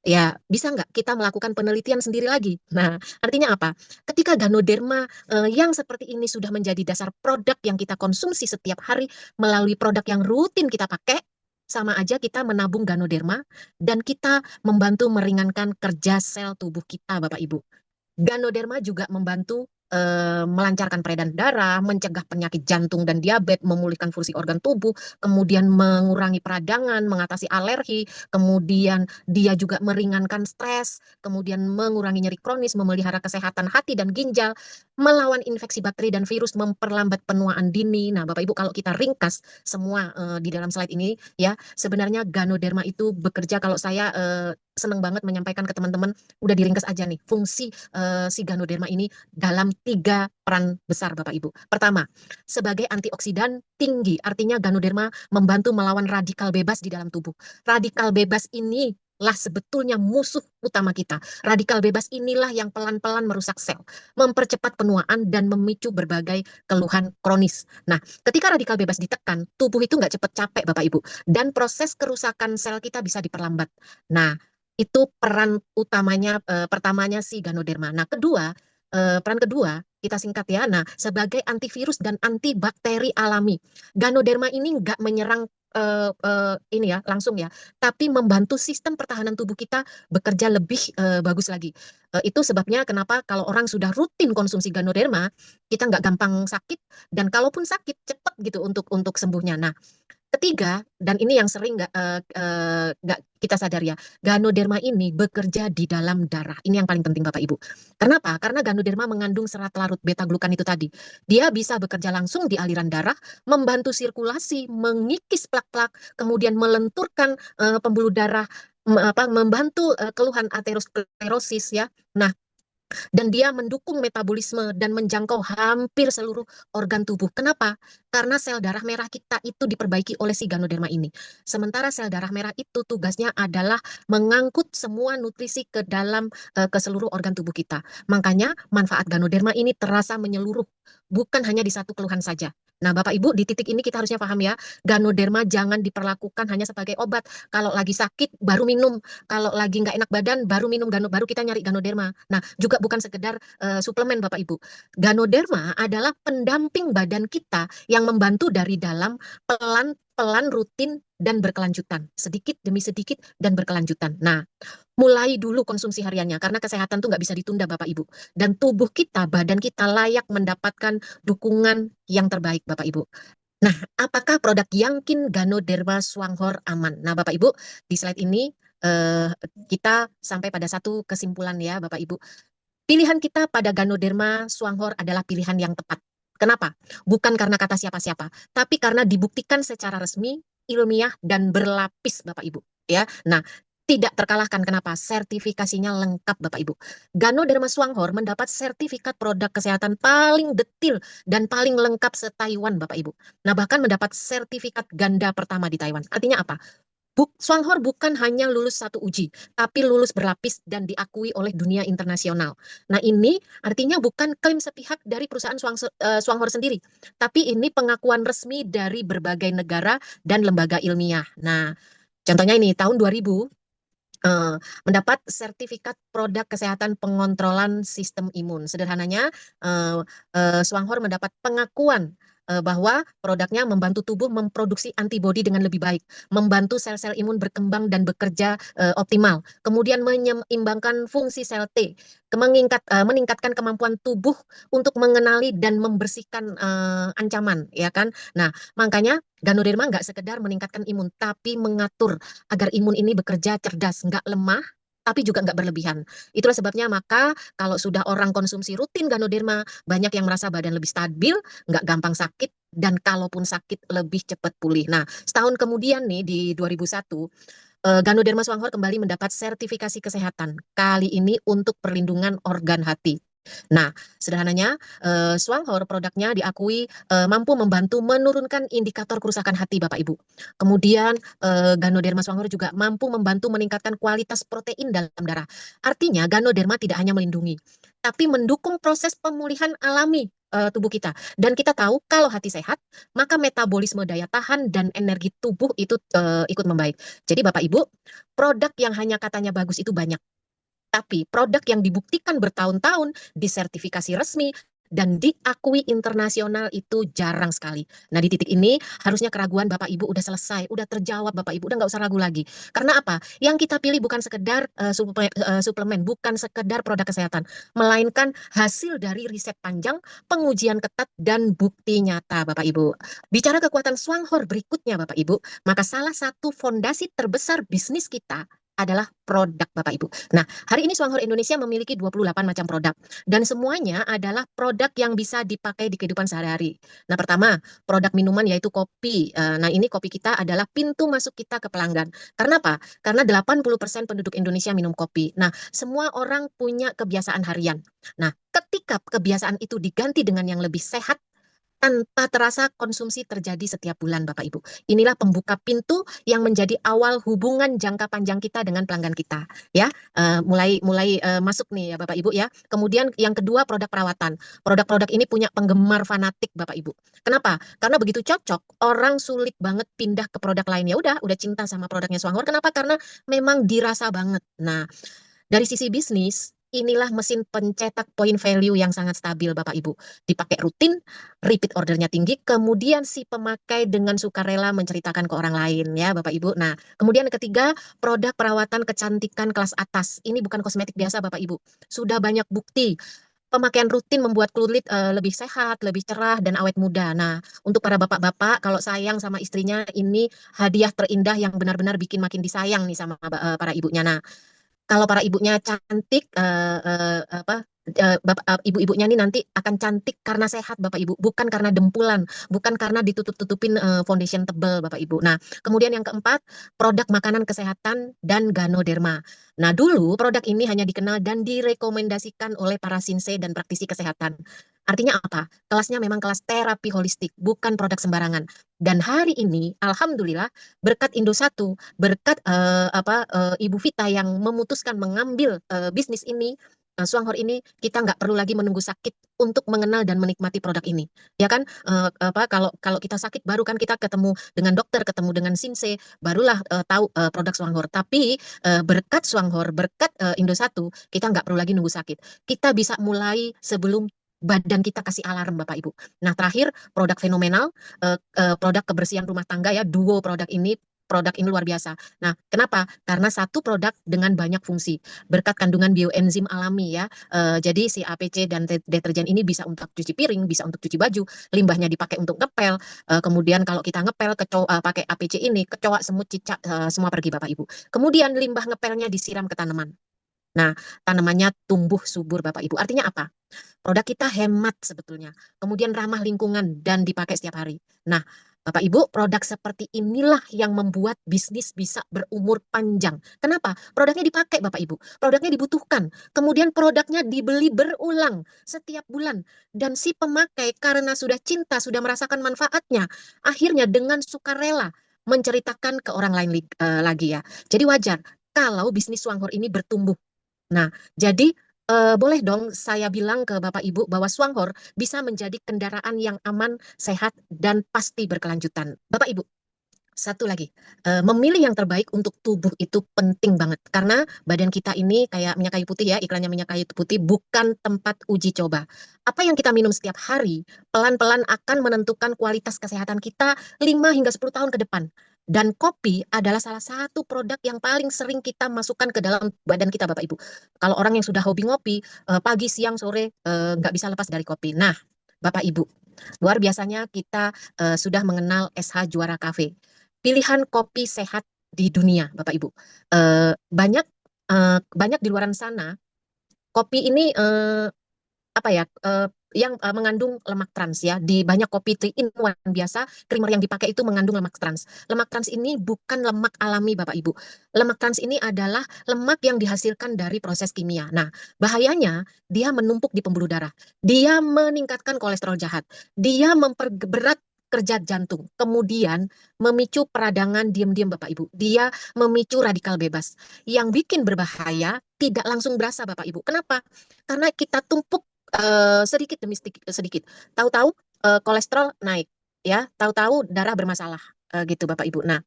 ya bisa enggak kita melakukan penelitian sendiri lagi. Nah, artinya apa? Ketika Ganoderma yang seperti ini sudah menjadi dasar produk yang kita konsumsi setiap hari, melalui produk yang rutin kita pakai, sama aja kita menabung Ganoderma dan kita membantu meringankan kerja sel tubuh kita, Bapak Ibu. Ganoderma juga membantu melancarkan peredaran darah, mencegah penyakit jantung dan diabetes, memulihkan fungsi organ tubuh, kemudian mengurangi peradangan, mengatasi alergi, kemudian dia juga meringankan stres, kemudian mengurangi nyeri kronis, memelihara kesehatan hati dan ginjal, melawan infeksi bakteri dan virus, memperlambat penuaan dini. Nah, Bapak Ibu, kalau kita ringkas semua di dalam slide ini ya, sebenarnya Ganoderma itu bekerja, kalau saya senang banget menyampaikan ke teman-teman, udah diringkas aja nih fungsi si Ganoderma ini dalam 3 peran besar, Bapak Ibu. Pertama, sebagai antioksidan tinggi, artinya Ganoderma membantu melawan radikal bebas di dalam tubuh. Radikal bebas ini lah sebetulnya musuh utama kita. Radikal bebas inilah yang pelan-pelan merusak sel, mempercepat penuaan dan memicu berbagai keluhan kronis. Nah, ketika radikal bebas ditekan, tubuh itu nggak cepat capek, Bapak Ibu, dan proses kerusakan sel kita bisa diperlambat. Nah, itu peran utamanya, pertamanya si Ganoderma. Nah, peran kedua, kita singkat ya. Nah, sebagai antivirus dan antibakteri alami, Ganoderma ini nggak menyerang ini ya langsung ya, tapi membantu sistem pertahanan tubuh kita bekerja lebih bagus lagi. Itu sebabnya kenapa kalau orang sudah rutin konsumsi Ganoderma, kita nggak gampang sakit dan kalaupun sakit cepat gitu untuk sembuhnya. Nah, ketiga, dan ini yang sering nggak kita sadar ya, Ganoderma ini bekerja di dalam darah. Ini yang paling penting Bapak Ibu. Kenapa? Karena Ganoderma mengandung serat larut beta glukan itu tadi. Dia bisa bekerja langsung di aliran darah, membantu sirkulasi, mengikis plak-plak, kemudian melenturkan pembuluh darah, membantu keluhan aterosklerosis ya. Nah, dan dia mendukung metabolisme dan menjangkau hampir seluruh organ tubuh. Kenapa? Karena sel darah merah kita itu diperbaiki oleh si Ganoderma ini. Sementara sel darah merah itu tugasnya adalah mengangkut semua nutrisi ke dalam ke seluruh organ tubuh kita. Makanya manfaat Ganoderma ini terasa menyeluruh, bukan hanya di satu keluhan saja. Nah, Bapak Ibu, di titik ini kita harusnya paham ya, Ganoderma jangan diperlakukan hanya sebagai obat. Kalau lagi sakit baru minum, kalau lagi nggak enak badan baru minum baru kita nyari Ganoderma. Nah, juga bukan sekedar suplemen Bapak Ibu. Ganoderma adalah pendamping badan kita yang membantu dari dalam, pelan-pelan, rutin dan berkelanjutan, sedikit demi sedikit dan berkelanjutan. Nah, mulai dulu konsumsi hariannya karena kesehatan tuh nggak bisa ditunda Bapak Ibu. Dan tubuh kita, badan kita layak mendapatkan dukungan yang terbaik Bapak Ibu. Nah, apakah produk Yangkin Ganoderma Swanghor aman? Nah, Bapak Ibu, di slide ini eh, kita sampai pada satu kesimpulan ya, Bapak Ibu. Pilihan kita pada Ganoderma Swanghor adalah pilihan yang tepat. Kenapa? Bukan karena kata siapa-siapa, tapi karena dibuktikan secara resmi, ilmiah, dan berlapis, Bapak Ibu. Ya, nah, tidak terkalahkan. Kenapa? Sertifikasinya lengkap, Bapak Ibu. Ganoderma Swanghor mendapat sertifikat produk kesehatan paling detil dan paling lengkap se-Taiwan, Bapak Ibu. Nah, bahkan mendapat sertifikat ganda pertama di Taiwan. Artinya apa? Swanghor bukan hanya lulus satu uji, tapi lulus berlapis dan diakui oleh dunia internasional. Nah, ini artinya bukan klaim sepihak dari perusahaan Swanghor sendiri, tapi ini pengakuan resmi dari berbagai negara dan lembaga ilmiah. Nah, contohnya ini tahun 2000 eh, mendapat sertifikat produk kesehatan pengontrolan sistem imun. Sederhananya, eh, Swanghor mendapat pengakuan bahwa produknya membantu tubuh memproduksi antibodi dengan lebih baik, membantu sel-sel imun berkembang dan bekerja optimal, kemudian menyeimbangkan fungsi sel T, meningkatkan kemampuan tubuh untuk mengenali dan membersihkan ancaman, ya kan? Nah, makanya Ganoderma nggak sekedar meningkatkan imun, tapi mengatur agar imun ini bekerja cerdas, nggak lemah, tapi juga nggak berlebihan. Itulah sebabnya maka kalau sudah orang konsumsi rutin Ganoderma, banyak yang merasa badan lebih stabil, nggak gampang sakit, dan kalaupun sakit lebih cepat pulih. Nah, setahun kemudian nih di 2001, Ganoderma Swanghor kembali mendapat sertifikasi kesehatan, kali ini untuk perlindungan organ hati. Nah, sederhananya, Swanghor produknya diakui mampu membantu menurunkan indikator kerusakan hati, Bapak Ibu. Kemudian, Ganoderma Swanghor juga mampu membantu meningkatkan kualitas protein dalam darah. Artinya, Ganoderma tidak hanya melindungi, tapi mendukung proses pemulihan alami tubuh kita. Dan kita tahu kalau hati sehat, maka metabolisme daya tahan dan energi tubuh itu ikut membaik. Jadi Bapak Ibu, produk yang hanya katanya bagus itu banyak. Tapi produk yang dibuktikan bertahun-tahun, disertifikasi resmi, dan diakui internasional itu jarang sekali. Nah, di titik ini harusnya keraguan Bapak Ibu udah selesai, udah terjawab Bapak Ibu, udah nggak usah ragu lagi. Karena apa? Yang kita pilih bukan sekedar suplemen, bukan sekedar produk kesehatan, melainkan hasil dari riset panjang, pengujian ketat, dan bukti nyata Bapak Ibu. Bicara kekuatan Swanghor berikutnya Bapak Ibu, maka salah satu fondasi terbesar bisnis kita adalah produk Bapak Ibu. Nah, hari ini Swanghor Indonesia memiliki 28 macam produk dan semuanya adalah produk yang bisa dipakai di kehidupan sehari-hari. Nah, pertama, produk minuman yaitu kopi. Nah, ini kopi kita adalah pintu masuk kita ke pelanggan. Karena apa? Karena 80% penduduk Indonesia minum kopi. Nah, semua orang punya kebiasaan harian. Nah, ketika kebiasaan itu diganti dengan yang lebih sehat, tanpa terasa konsumsi terjadi setiap bulan, Bapak Ibu. Inilah pembuka pintu yang menjadi awal hubungan jangka panjang kita dengan pelanggan kita, ya. Mulai mulai masuk nih ya Bapak Ibu ya. Kemudian yang kedua produk perawatan. Produk-produk ini punya penggemar fanatik Bapak Ibu. Kenapa? Karena begitu cocok, orang sulit banget pindah ke produk lain. Ya udah cinta sama produknya Swanghor. Kenapa? Karena memang dirasa banget. Nah, dari sisi bisnis, inilah mesin pencetak point value yang sangat stabil Bapak Ibu. Dipakai rutin, repeat ordernya tinggi, kemudian si pemakai dengan sukarela menceritakan ke orang lain ya Bapak Ibu. Nah, kemudian yang ketiga, produk perawatan kecantikan kelas atas. Ini bukan kosmetik biasa Bapak Ibu. Sudah banyak bukti pemakaian rutin membuat kulit lebih sehat, lebih cerah dan awet muda. Nah, untuk para bapak-bapak kalau sayang sama istrinya ini hadiah terindah yang benar-benar bikin makin disayang nih sama para ibunya. Nah, kalau para ibunya cantik, ibu-ibunya nih nanti akan cantik karena sehat Bapak Ibu, bukan karena dempulan, bukan karena ditutup-tutupin foundation tebal Bapak Ibu. Nah, kemudian yang keempat, produk makanan kesehatan dan Ganoderma. Nah, dulu produk ini hanya dikenal dan direkomendasikan oleh para sinse dan praktisi kesehatan. Artinya apa? Kelasnya memang kelas terapi holistik, bukan produk sembarangan. Dan hari ini, alhamdulillah, berkat Indosatu, berkat Ibu Vita yang memutuskan mengambil bisnis ini, Swanghor ini, kita nggak perlu lagi menunggu sakit untuk mengenal dan menikmati produk ini, ya kan? Kalau kalau kita sakit baru kan kita ketemu dengan dokter, ketemu dengan sinse, barulah tahu produk Swanghor. Tapi berkat Swanghor, berkat Indosatu, kita nggak perlu lagi nunggu sakit. Kita bisa mulai sebelum badan kita kasih alarm Bapak Ibu. Nah, terakhir produk fenomenal, produk kebersihan rumah tangga ya, duo produk ini luar biasa. Nah, kenapa? Karena satu produk dengan banyak fungsi. Berkat kandungan bioenzim alami ya. Jadi si APC dan deterjen ini bisa untuk cuci piring, bisa untuk cuci baju, limbahnya dipakai untuk ngepel. Kemudian kalau kita ngepel pakai APC ini, kecoa, semut, cicak semua pergi Bapak Ibu. Kemudian limbah ngepelnya disiram ke tanaman. Nah, tanamannya tumbuh subur Bapak Ibu. Artinya apa? Produk kita hemat sebetulnya, kemudian ramah lingkungan dan dipakai setiap hari. Nah, Bapak Ibu, produk seperti inilah yang membuat bisnis bisa berumur panjang. Kenapa? Produknya dipakai Bapak Ibu, produknya dibutuhkan, kemudian produknya dibeli berulang setiap bulan. Dan si pemakai karena sudah cinta, sudah merasakan manfaatnya, akhirnya dengan sukarela menceritakan ke orang lain lagi ya. Jadi wajar kalau bisnis Swanghor ini bertumbuh. Nah, jadi boleh dong saya bilang ke Bapak Ibu bahwa Swanghor bisa menjadi kendaraan yang aman, sehat, dan pasti berkelanjutan. Bapak Ibu, satu lagi, memilih yang terbaik untuk tubuh itu penting banget. Karena badan kita ini kayak minyak kayu putih ya, iklannya minyak kayu putih bukan tempat uji coba. Apa yang kita minum setiap hari, pelan-pelan akan menentukan kualitas kesehatan kita 5 hingga 10 tahun ke depan. Dan kopi adalah salah satu produk yang paling sering kita masukkan ke dalam badan kita, Bapak Ibu. Kalau orang yang sudah hobi ngopi, pagi, siang, sore, nggak bisa lepas dari kopi. Nah, Bapak Ibu, luar biasanya kita sudah mengenal SH Juara Cafe, pilihan kopi sehat di dunia, Bapak Ibu. Banyak di luaran sana kopi ini apa ya yang mengandung lemak trans ya. Di banyak kopi 3 in 1 biasa, creamer yang dipakai itu mengandung lemak trans. Lemak trans ini bukan lemak alami Bapak Ibu. Lemak trans ini adalah lemak yang dihasilkan dari proses kimia. Nah, bahayanya dia menumpuk di pembuluh darah. Dia meningkatkan kolesterol jahat. Dia memperberat kerja jantung. Kemudian memicu peradangan diam-diam Bapak Ibu. Dia memicu radikal bebas. Yang bikin berbahaya tidak langsung berasa Bapak Ibu. Kenapa? Karena kita tumpuk sedikit demi sedikit. Tahu-tahu kolesterol naik, ya. Tahu-tahu darah bermasalah, gitu Bapak Ibu. Nah,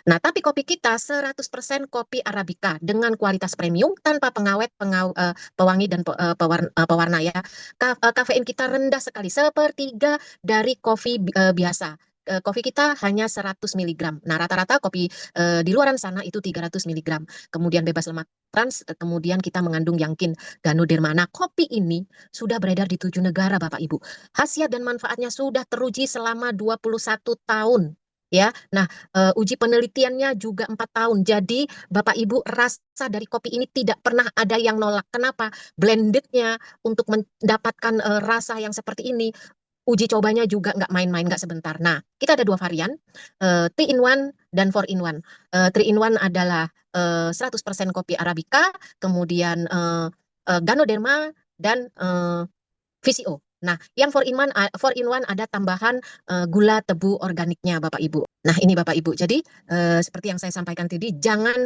Nah, tapi kopi kita 100% kopi Arabica dengan kualitas premium tanpa pengawet, pewangi dan pewarna ya. Kafein kita rendah sekali, sepertiga dari kopi biasa. Kopi kita hanya 100 miligram. Nah, rata-rata kopi di luaran sana itu 300 miligram. Kemudian bebas lemak trans, kemudian kita mengandung Yankin Ganoderma. Nah, kopi ini sudah beredar di 7 negara, Bapak Ibu. Khasiat dan manfaatnya sudah teruji selama 21 tahun. Ya, nah, uji penelitiannya juga 4 tahun. Jadi Bapak Ibu rasa dari kopi ini tidak pernah ada yang nolak. Kenapa? Blendednya untuk mendapatkan rasa yang seperti ini, uji cobanya juga nggak main-main, nggak sebentar. Nah, kita ada 2 varian, 3 in 1 dan 4 in 1. 3 in 1 adalah 100% kopi Arabica, kemudian Ganoderma, dan VCO. Nah, yang 4 in 1, 4 in 1 ada tambahan gula tebu organiknya, Bapak Ibu. Nah, ini Bapak Ibu. Jadi, seperti yang saya sampaikan tadi, jangan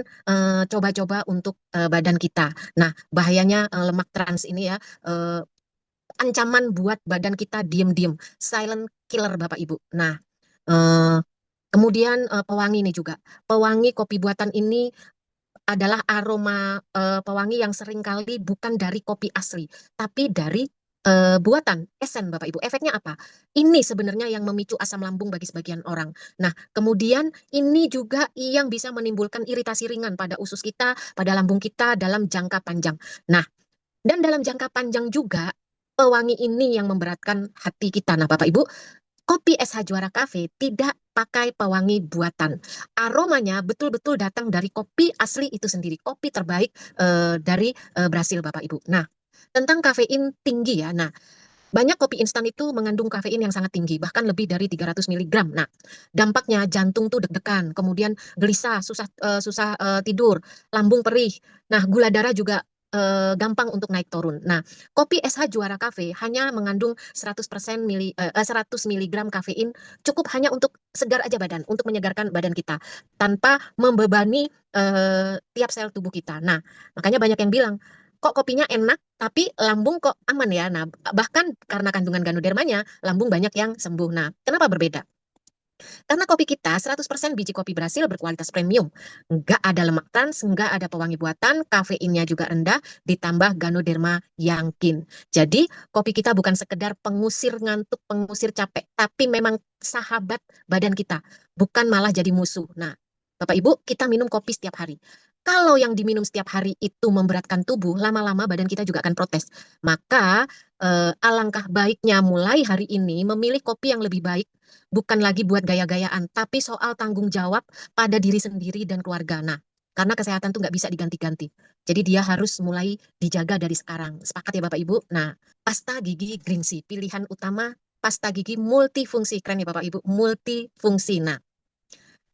coba-coba untuk badan kita. Nah, bahayanya lemak trans ini ya, eh, ancaman buat badan kita diem-diem, silent killer Bapak Ibu. Nah, eh, kemudian pewangi ini juga. Pewangi kopi buatan ini adalah aroma pewangi yang seringkali bukan dari kopi asli, tapi dari buatan, esen Bapak Ibu. Efeknya apa? Ini sebenarnya yang memicu asam lambung bagi sebagian orang. Nah, kemudian ini juga yang bisa menimbulkan iritasi ringan pada usus kita, pada lambung kita dalam jangka panjang. Nah, dan dalam jangka panjang juga, pewangi ini yang memberatkan hati kita. Nah, Bapak Ibu, kopi SH Juara Cafe tidak pakai pewangi buatan. Aromanya betul-betul datang dari kopi asli itu sendiri, kopi terbaik dari Brasil, Bapak Ibu. Nah, tentang kafein tinggi ya. Nah, banyak kopi instan itu mengandung kafein yang sangat tinggi, bahkan lebih dari 300 miligram. Nah, dampaknya jantung tuh deg-degan, kemudian gelisah, susah tidur, lambung perih. Nah, gula darah juga gampang untuk naik turun. Nah, kopi SH Juara Cafe hanya mengandung 100 miligram kafein, cukup hanya untuk segar aja badan, untuk menyegarkan badan kita tanpa membebani tiap sel tubuh kita. Nah, makanya banyak yang bilang, kok kopinya enak tapi lambung kok aman ya. Nah, bahkan karena kandungan ganodermanya, lambung banyak yang sembuh. Nah, kenapa berbeda? Karena kopi kita 100% biji kopi Brasil berkualitas premium. Nggak ada lemak trans, nggak ada pewangi buatan, kafeinnya juga rendah, ditambah Ganoderma Yankin. Jadi, kopi kita bukan sekedar pengusir ngantuk, pengusir capek, tapi memang sahabat badan kita, bukan malah jadi musuh. Nah, Bapak Ibu, kita minum kopi setiap hari. Kalau yang diminum setiap hari itu memberatkan tubuh, lama-lama badan kita juga akan protes. Maka, alangkah baiknya mulai hari ini memilih kopi yang lebih baik, bukan lagi buat gaya-gayaan, tapi soal tanggung jawab pada diri sendiri dan keluarga. Nah, karena kesehatan tuh nggak bisa diganti-ganti. Jadi dia harus mulai dijaga dari sekarang. Sepakat ya Bapak Ibu? Nah, pasta gigi Greensi, pilihan utama pasta gigi multifungsi. Keren ya Bapak Ibu, multifungsi. Nah,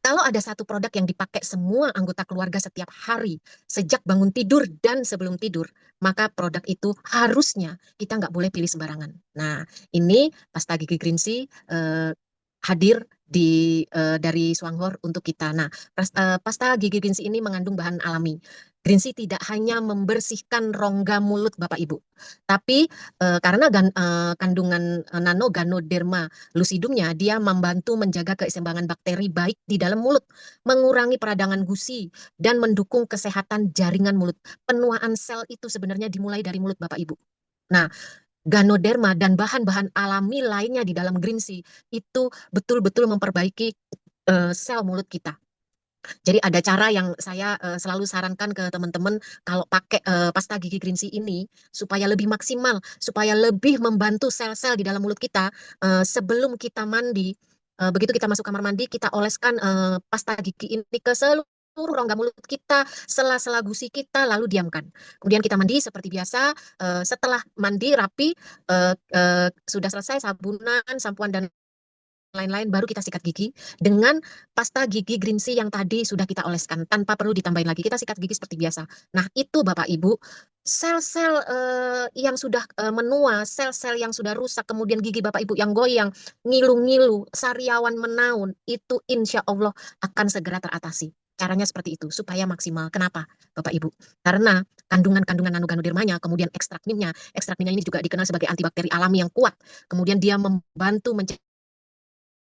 kalau ada satu produk yang dipakai semua anggota keluarga setiap hari, sejak bangun tidur dan sebelum tidur, maka produk itu harusnya kita nggak boleh pilih sembarangan. Nah, ini pasta gigi Greensi hadir dari Swanghor untuk kita. Nah, pasta gigi Greensi ini mengandung bahan alami. Greensi tidak hanya membersihkan rongga mulut Bapak Ibu, tapi karena kandungan nano Ganoderma lucidumnya, dia membantu menjaga keseimbangan bakteri baik di dalam mulut, mengurangi peradangan gusi, dan mendukung kesehatan jaringan mulut. Penuaan sel itu sebenarnya dimulai dari mulut Bapak Ibu. Nah, Ganoderma dan bahan-bahan alami lainnya di dalam green tea itu betul-betul memperbaiki sel mulut kita. Jadi ada cara yang saya selalu sarankan ke teman-teman kalau pakai pasta gigi green tea ini supaya lebih maksimal, supaya lebih membantu sel-sel di dalam mulut kita sebelum kita mandi. Begitu kita masuk kamar mandi, kita oleskan pasta gigi ini ke seluruh rongga mulut kita, sela-sela gusi kita, lalu diamkan. Kemudian kita mandi seperti biasa. Setelah mandi rapi, sudah selesai sabunan, sampoan dan lain-lain, baru kita sikat gigi dengan pasta gigi green tea yang tadi sudah kita oleskan tanpa perlu ditambahin lagi. Kita sikat gigi seperti biasa. Nah, itu Bapak Ibu, sel-sel yang sudah menua, sel-sel yang sudah rusak, kemudian gigi Bapak Ibu yang goyang, ngilu-ngilu, sariawan menaun, itu insya Allah akan segera teratasi. Caranya seperti itu, supaya maksimal. Kenapa, Bapak Ibu? Karena kandungan-kandungan nanogaноdermanya, kemudian ekstrak minyak ini juga dikenal sebagai antibakteri alami yang kuat. Kemudian dia membantu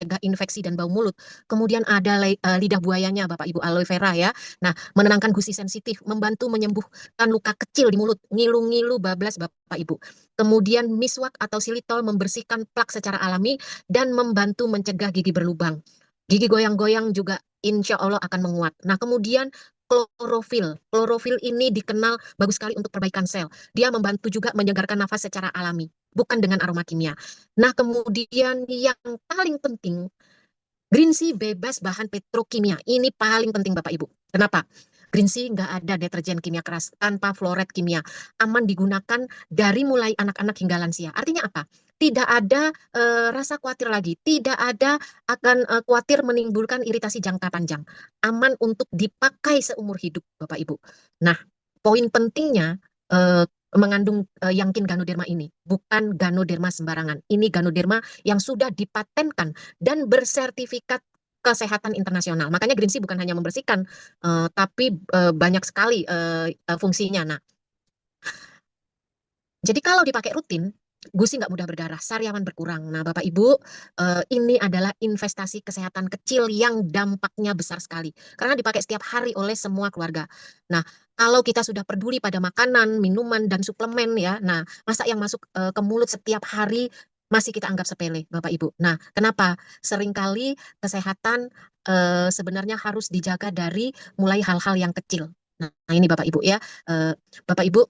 mencegah infeksi dan bau mulut. Kemudian ada lidah buayanya, Bapak Ibu, aloe vera ya. Nah, menenangkan gusi sensitif, membantu menyembuhkan luka kecil di mulut, ngilu-ngilu bablas, Bapak Ibu. Kemudian miswak atau silitol membersihkan plak secara alami dan membantu mencegah gigi berlubang. Gigi goyang-goyang juga insya Allah akan menguat. Nah, kemudian klorofil. Klorofil ini dikenal bagus sekali untuk perbaikan sel. Dia membantu juga menyegarkan nafas secara alami, bukan dengan aroma kimia. Nah, kemudian yang paling penting, green tea bebas bahan petrokimia. Ini paling penting Bapak Ibu. Kenapa? Green tea nggak ada deterjen kimia keras, tanpa fluorid kimia. Aman digunakan dari mulai anak-anak hingga lansia. Artinya apa? Tidak ada rasa khawatir lagi. Tidak ada akan khawatir menimbulkan iritasi jangka panjang. Aman untuk dipakai seumur hidup Bapak Ibu. Nah, poin pentingnya mengandung Yankin Ganoderma ini. Bukan Ganoderma sembarangan. Ini Ganoderma yang sudah dipatenkan dan bersertifikat kesehatan internasional. Makanya green tea bukan hanya membersihkan, tapi banyak sekali fungsinya. Nah, jadi kalau dipakai rutin, gusi nggak mudah berdarah, sariawan berkurang. Nah, Bapak Ibu, ini adalah investasi kesehatan kecil yang dampaknya besar sekali. Karena dipakai setiap hari oleh semua keluarga. Nah, kalau kita sudah peduli pada makanan, minuman, dan suplemen ya, nah, masa yang masuk ke mulut setiap hari masih kita anggap sepele, Bapak Ibu. Nah, kenapa? Seringkali kesehatan sebenarnya harus dijaga dari mulai hal-hal yang kecil. Nah, ini Bapak Ibu ya. Bapak Ibu,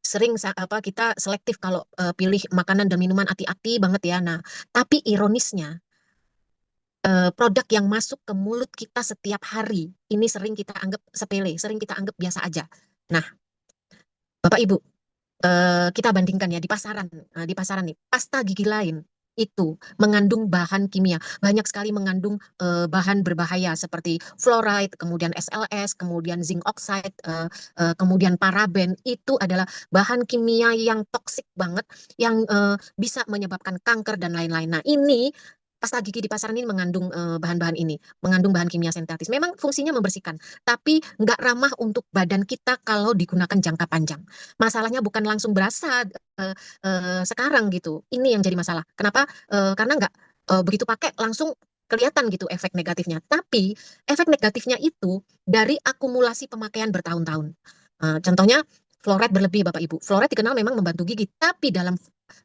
sering kita selektif kalau pilih makanan dan minuman hati-hati banget ya. Nah, tapi ironisnya produk yang masuk ke mulut kita setiap hari ini sering kita anggap sepele, sering kita anggap biasa aja. Nah, Bapak Ibu, kita bandingkan ya di pasaran nih, pasta gigi lain itu mengandung bahan kimia, banyak sekali mengandung bahan berbahaya seperti fluoride, kemudian SLS, kemudian zinc oxide, kemudian paraben. Itu adalah bahan kimia yang toksik banget, yang bisa menyebabkan kanker dan lain-lain. Nah, ini pasta gigi di pasaran ini mengandung bahan-bahan ini, mengandung bahan kimia sintetis. Memang fungsinya membersihkan, tapi nggak ramah untuk badan kita kalau digunakan jangka panjang. Masalahnya bukan langsung berasa sekarang gitu. Ini yang jadi masalah. Kenapa? Karena nggak begitu pakai langsung kelihatan gitu efek negatifnya. Tapi efek negatifnya itu dari akumulasi pemakaian bertahun-tahun. Contohnya fluoride berlebih Bapak Ibu. Fluoride dikenal memang membantu gigi, tapi dalam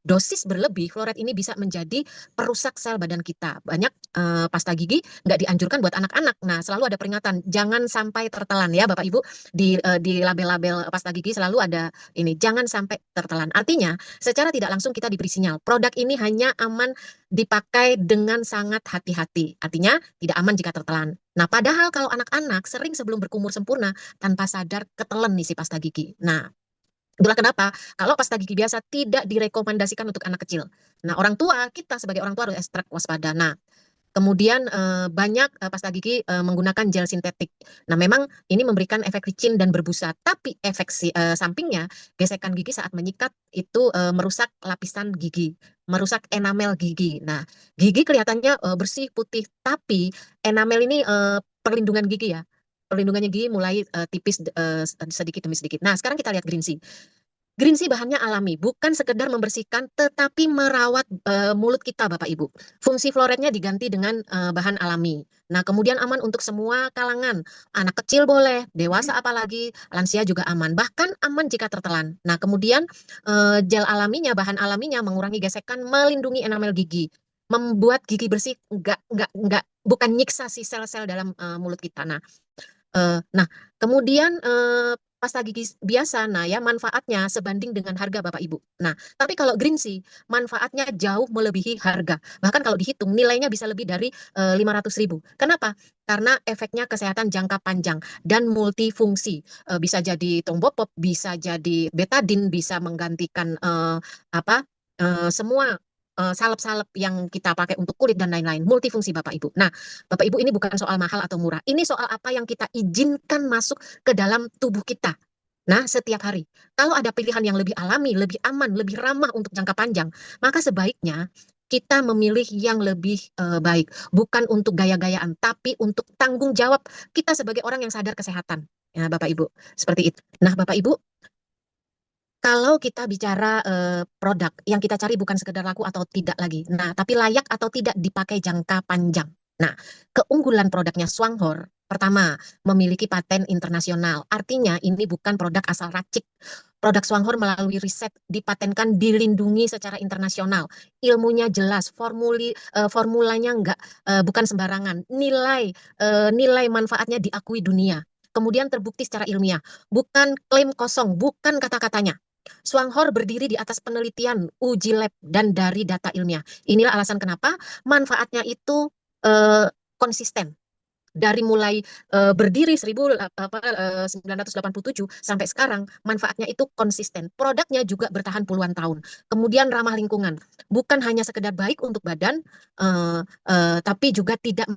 dosis berlebih fluoride ini bisa menjadi perusak sel badan kita. Banyak pasta gigi nggak dianjurkan buat anak-anak. Nah, selalu ada peringatan, jangan sampai tertelan ya Bapak Ibu. Di label-label pasta gigi selalu ada ini, jangan sampai tertelan. Artinya, secara tidak langsung kita diberi sinyal, produk ini hanya aman dipakai dengan sangat hati-hati. Artinya, tidak aman jika tertelan. Nah, padahal kalau anak-anak sering sebelum berkumur sempurna tanpa sadar ketelan nih si pasta gigi. Nah, itulah kenapa kalau pasta gigi biasa tidak direkomendasikan untuk anak kecil. Nah, orang tua, kita sebagai orang tua harus ekstra waspada. Nah, kemudian banyak pasta gigi menggunakan gel sintetik. Nah, memang ini memberikan efek licin dan berbusa, tapi efek sampingnya, gesekan gigi saat menyikat itu merusak lapisan gigi, merusak enamel gigi. Nah, gigi kelihatannya bersih, putih, tapi enamel ini perlindungan gigi ya. Perlindungannya gigi mulai tipis sedikit demi sedikit. Nah, sekarang kita lihat green tea. Green tea bahannya alami, bukan sekedar membersihkan, tetapi merawat mulut kita, Bapak Ibu. Fungsi fluoridnya diganti dengan bahan alami. Nah, kemudian aman untuk semua kalangan. Anak kecil boleh, dewasa apalagi, lansia juga aman. Bahkan aman jika tertelan. Nah, kemudian gel alaminya, bahan alaminya mengurangi gesekan, melindungi enamel gigi, membuat gigi bersih, bukan nyiksa si sel-sel dalam mulut kita. Nah, kemudian pasta gigi biasa, nah ya manfaatnya sebanding dengan harga Bapak Ibu. Nah, tapi kalau green tea, manfaatnya jauh melebihi harga. Bahkan kalau dihitung nilainya bisa lebih dari 500.000. Kenapa? Karena efeknya kesehatan jangka panjang dan multifungsi. Bisa jadi tombopop, bisa jadi betadin, bisa menggantikan semua salep-salep yang kita pakai untuk kulit dan lain-lain. Multifungsi Bapak Ibu. Nah, Bapak Ibu, ini bukan soal mahal atau murah. Ini soal apa yang kita izinkan masuk ke dalam tubuh kita. Nah, setiap hari. Kalau ada pilihan yang lebih alami, lebih aman, lebih ramah untuk jangka panjang, maka sebaiknya kita memilih yang lebih baik. Bukan untuk gaya-gayaan, tapi untuk tanggung jawab kita sebagai orang yang sadar kesehatan. Ya, Bapak Ibu. Seperti itu. Nah, Bapak Ibu, Kalau kita bicara produk, yang kita cari bukan sekedar laku atau tidak lagi. Nah, tapi layak atau tidak dipakai jangka panjang. Nah, keunggulan produknya Swanghor, pertama, memiliki paten internasional. Artinya ini bukan produk asal racik. Produk Swanghor melalui riset dipatenkan, dilindungi secara internasional. Ilmunya jelas, formulanya enggak, bukan sembarangan. Nilai manfaatnya diakui dunia. Kemudian terbukti secara ilmiah, bukan klaim kosong, bukan kata-katanya. Swanghor berdiri di atas penelitian, uji lab, dan dari data ilmiah. Inilah alasan kenapa manfaatnya itu konsisten. Dari mulai berdiri 1987 sampai sekarang, manfaatnya itu konsisten. Produknya juga bertahan puluhan tahun. Kemudian ramah lingkungan. Bukan hanya sekedar baik untuk badan, tapi juga tidak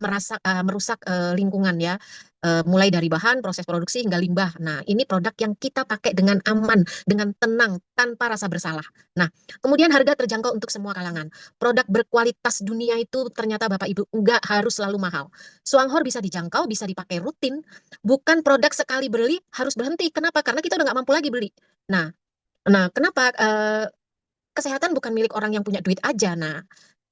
merusak lingkungan ya. Mulai dari bahan, proses produksi hingga limbah. Nah, ini produk yang kita pakai dengan aman, dengan tenang, tanpa rasa bersalah. Nah, kemudian harga terjangkau untuk semua kalangan. Produk berkualitas dunia itu ternyata Bapak Ibu nggak harus selalu mahal. Swanghor bisa dijangkau, bisa dipakai rutin. Bukan produk sekali beli harus berhenti. Kenapa? Karena kita udah nggak mampu lagi beli. Nah, kenapa? Kesehatan bukan milik orang yang punya duit aja. Nah,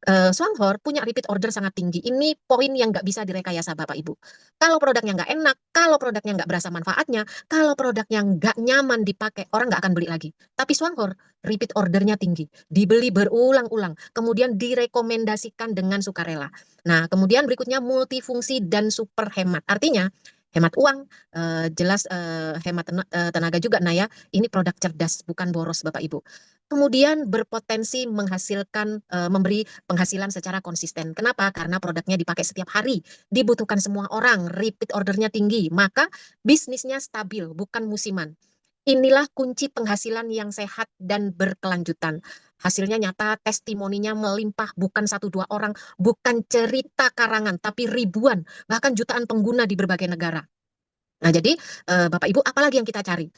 Swanghor punya repeat order sangat tinggi. Ini poin yang nggak bisa direkayasa Bapak Ibu. Kalau produknya nggak enak, kalau produknya nggak berasa manfaatnya, kalau produknya nggak nyaman dipakai, orang nggak akan beli lagi. Tapi Swanghor repeat ordernya tinggi, dibeli berulang-ulang, kemudian direkomendasikan dengan sukarela. Nah, kemudian berikutnya multifungsi dan super hemat. Artinya hemat uang, jelas hemat tenaga juga. Nah ya, ini produk cerdas, bukan boros Bapak Ibu. Kemudian berpotensi menghasilkan, memberi penghasilan secara konsisten. Kenapa? Karena produknya dipakai setiap hari, dibutuhkan semua orang, repeat ordernya tinggi, maka bisnisnya stabil, bukan musiman. Inilah kunci penghasilan yang sehat dan berkelanjutan. Hasilnya nyata, testimoninya melimpah, bukan satu dua orang, bukan cerita karangan, tapi ribuan, bahkan jutaan pengguna di berbagai negara. Nah, jadi Bapak Ibu, apalagi yang kita cari?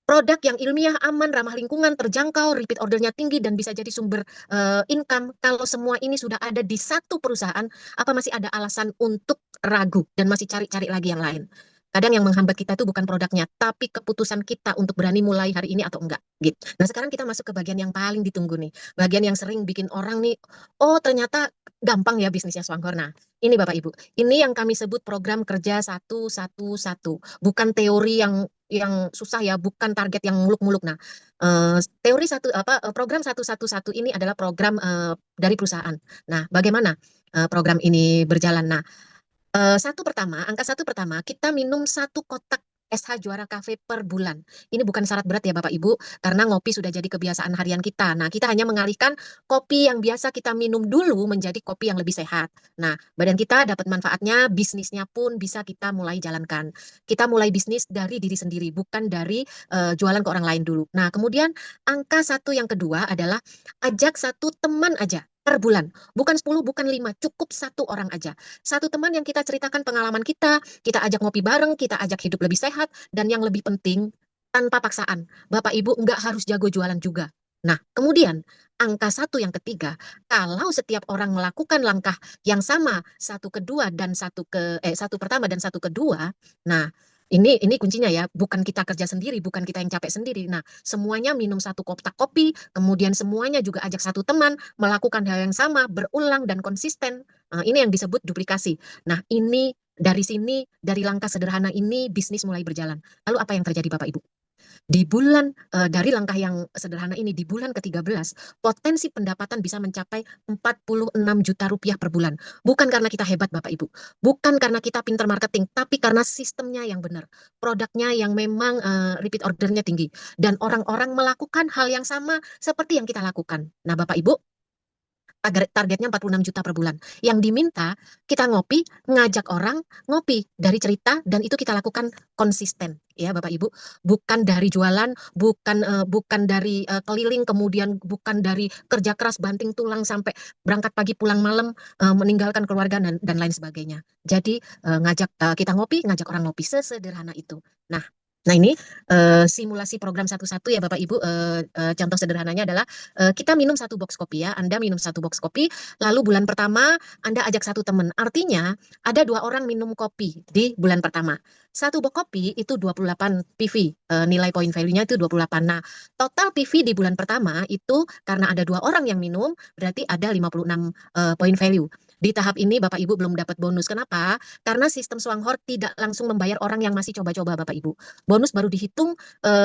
Produk yang ilmiah, aman, ramah lingkungan, terjangkau, repeat ordernya tinggi, dan bisa jadi sumber income. Kalau semua ini sudah ada di satu perusahaan, apa masih ada alasan untuk ragu dan masih cari-cari lagi yang lain? Kadang yang menghambat kita itu bukan produknya, tapi keputusan kita untuk berani mulai hari ini atau enggak. Gitu. Nah, sekarang kita masuk ke bagian yang paling ditunggu nih. Bagian yang sering bikin orang nih, oh ternyata gampang ya bisnisnya Swanghor. Nah, ini Bapak Ibu, ini yang kami sebut program kerja 111. Bukan teori yang susah ya, bukan target yang muluk-muluk. Nah, program 111 ini adalah program dari perusahaan. Nah, bagaimana program ini berjalan? Nah, angka satu pertama, kita minum satu kotak SH Juara Cafe per bulan. Ini bukan syarat berat ya Bapak Ibu, karena ngopi sudah jadi kebiasaan harian kita. Nah, kita hanya mengalihkan kopi yang biasa kita minum dulu menjadi kopi yang lebih sehat. Nah, badan kita dapat manfaatnya, bisnisnya pun bisa kita mulai jalankan. Kita mulai bisnis dari diri sendiri, bukan dari jualan ke orang lain dulu. Nah, kemudian angka satu yang kedua adalah ajak satu teman aja per bulan. Bukan 10, bukan 5, cukup satu orang aja. Satu teman yang kita ceritakan pengalaman kita ajak ngopi bareng, kita ajak hidup lebih sehat, dan yang lebih penting, tanpa paksaan. Bapak Ibu nggak harus jago jualan juga. Nah, kemudian angka satu yang ketiga, kalau setiap orang melakukan langkah yang sama, satu pertama dan satu kedua, nah ini kuncinya ya, bukan kita kerja sendiri, bukan kita yang capek sendiri. Nah, semuanya minum satu kotak kopi, kemudian semuanya juga ajak satu teman, melakukan hal yang sama, berulang dan konsisten. Ini yang disebut duplikasi. Nah, ini dari sini, dari langkah sederhana ini, bisnis mulai berjalan. Lalu apa yang terjadi Bapak Ibu? Dari langkah yang sederhana ini, di bulan ke-13, potensi pendapatan bisa mencapai 46 juta rupiah per bulan. Bukan karena kita hebat Bapak Ibu, bukan karena kita pintar marketing, tapi karena sistemnya yang benar, produknya yang memang repeat ordernya tinggi, dan orang-orang melakukan hal yang sama seperti yang kita lakukan. Nah Bapak Ibu, targetnya 46 juta per bulan. Yang diminta, kita ngopi, ngajak orang, ngopi dari cerita, dan itu kita lakukan konsisten. Ya Bapak Ibu, bukan dari jualan, bukan dari keliling, kemudian bukan dari kerja keras, banting tulang sampai berangkat pagi pulang malam, meninggalkan keluarga dan lain sebagainya. Jadi kita ngopi, ngajak orang ngopi, sesederhana itu. Nah, Nah, ini simulasi program satu-satu ya Bapak Ibu. Contoh sederhananya adalah kita minum satu box kopi ya. Anda minum satu box kopi, lalu bulan pertama Anda ajak satu teman. Artinya ada dua orang minum kopi di bulan pertama. Satu box kopi itu 28 PV, nilai point value-nya itu 28. Nah, total PV di bulan pertama itu karena ada dua orang yang minum, berarti ada 56 point value. Di tahap ini Bapak Ibu belum dapat bonus. Kenapa? Karena sistem Swanghor tidak langsung membayar orang yang masih coba-coba Bapak Ibu. Bonus baru dihitung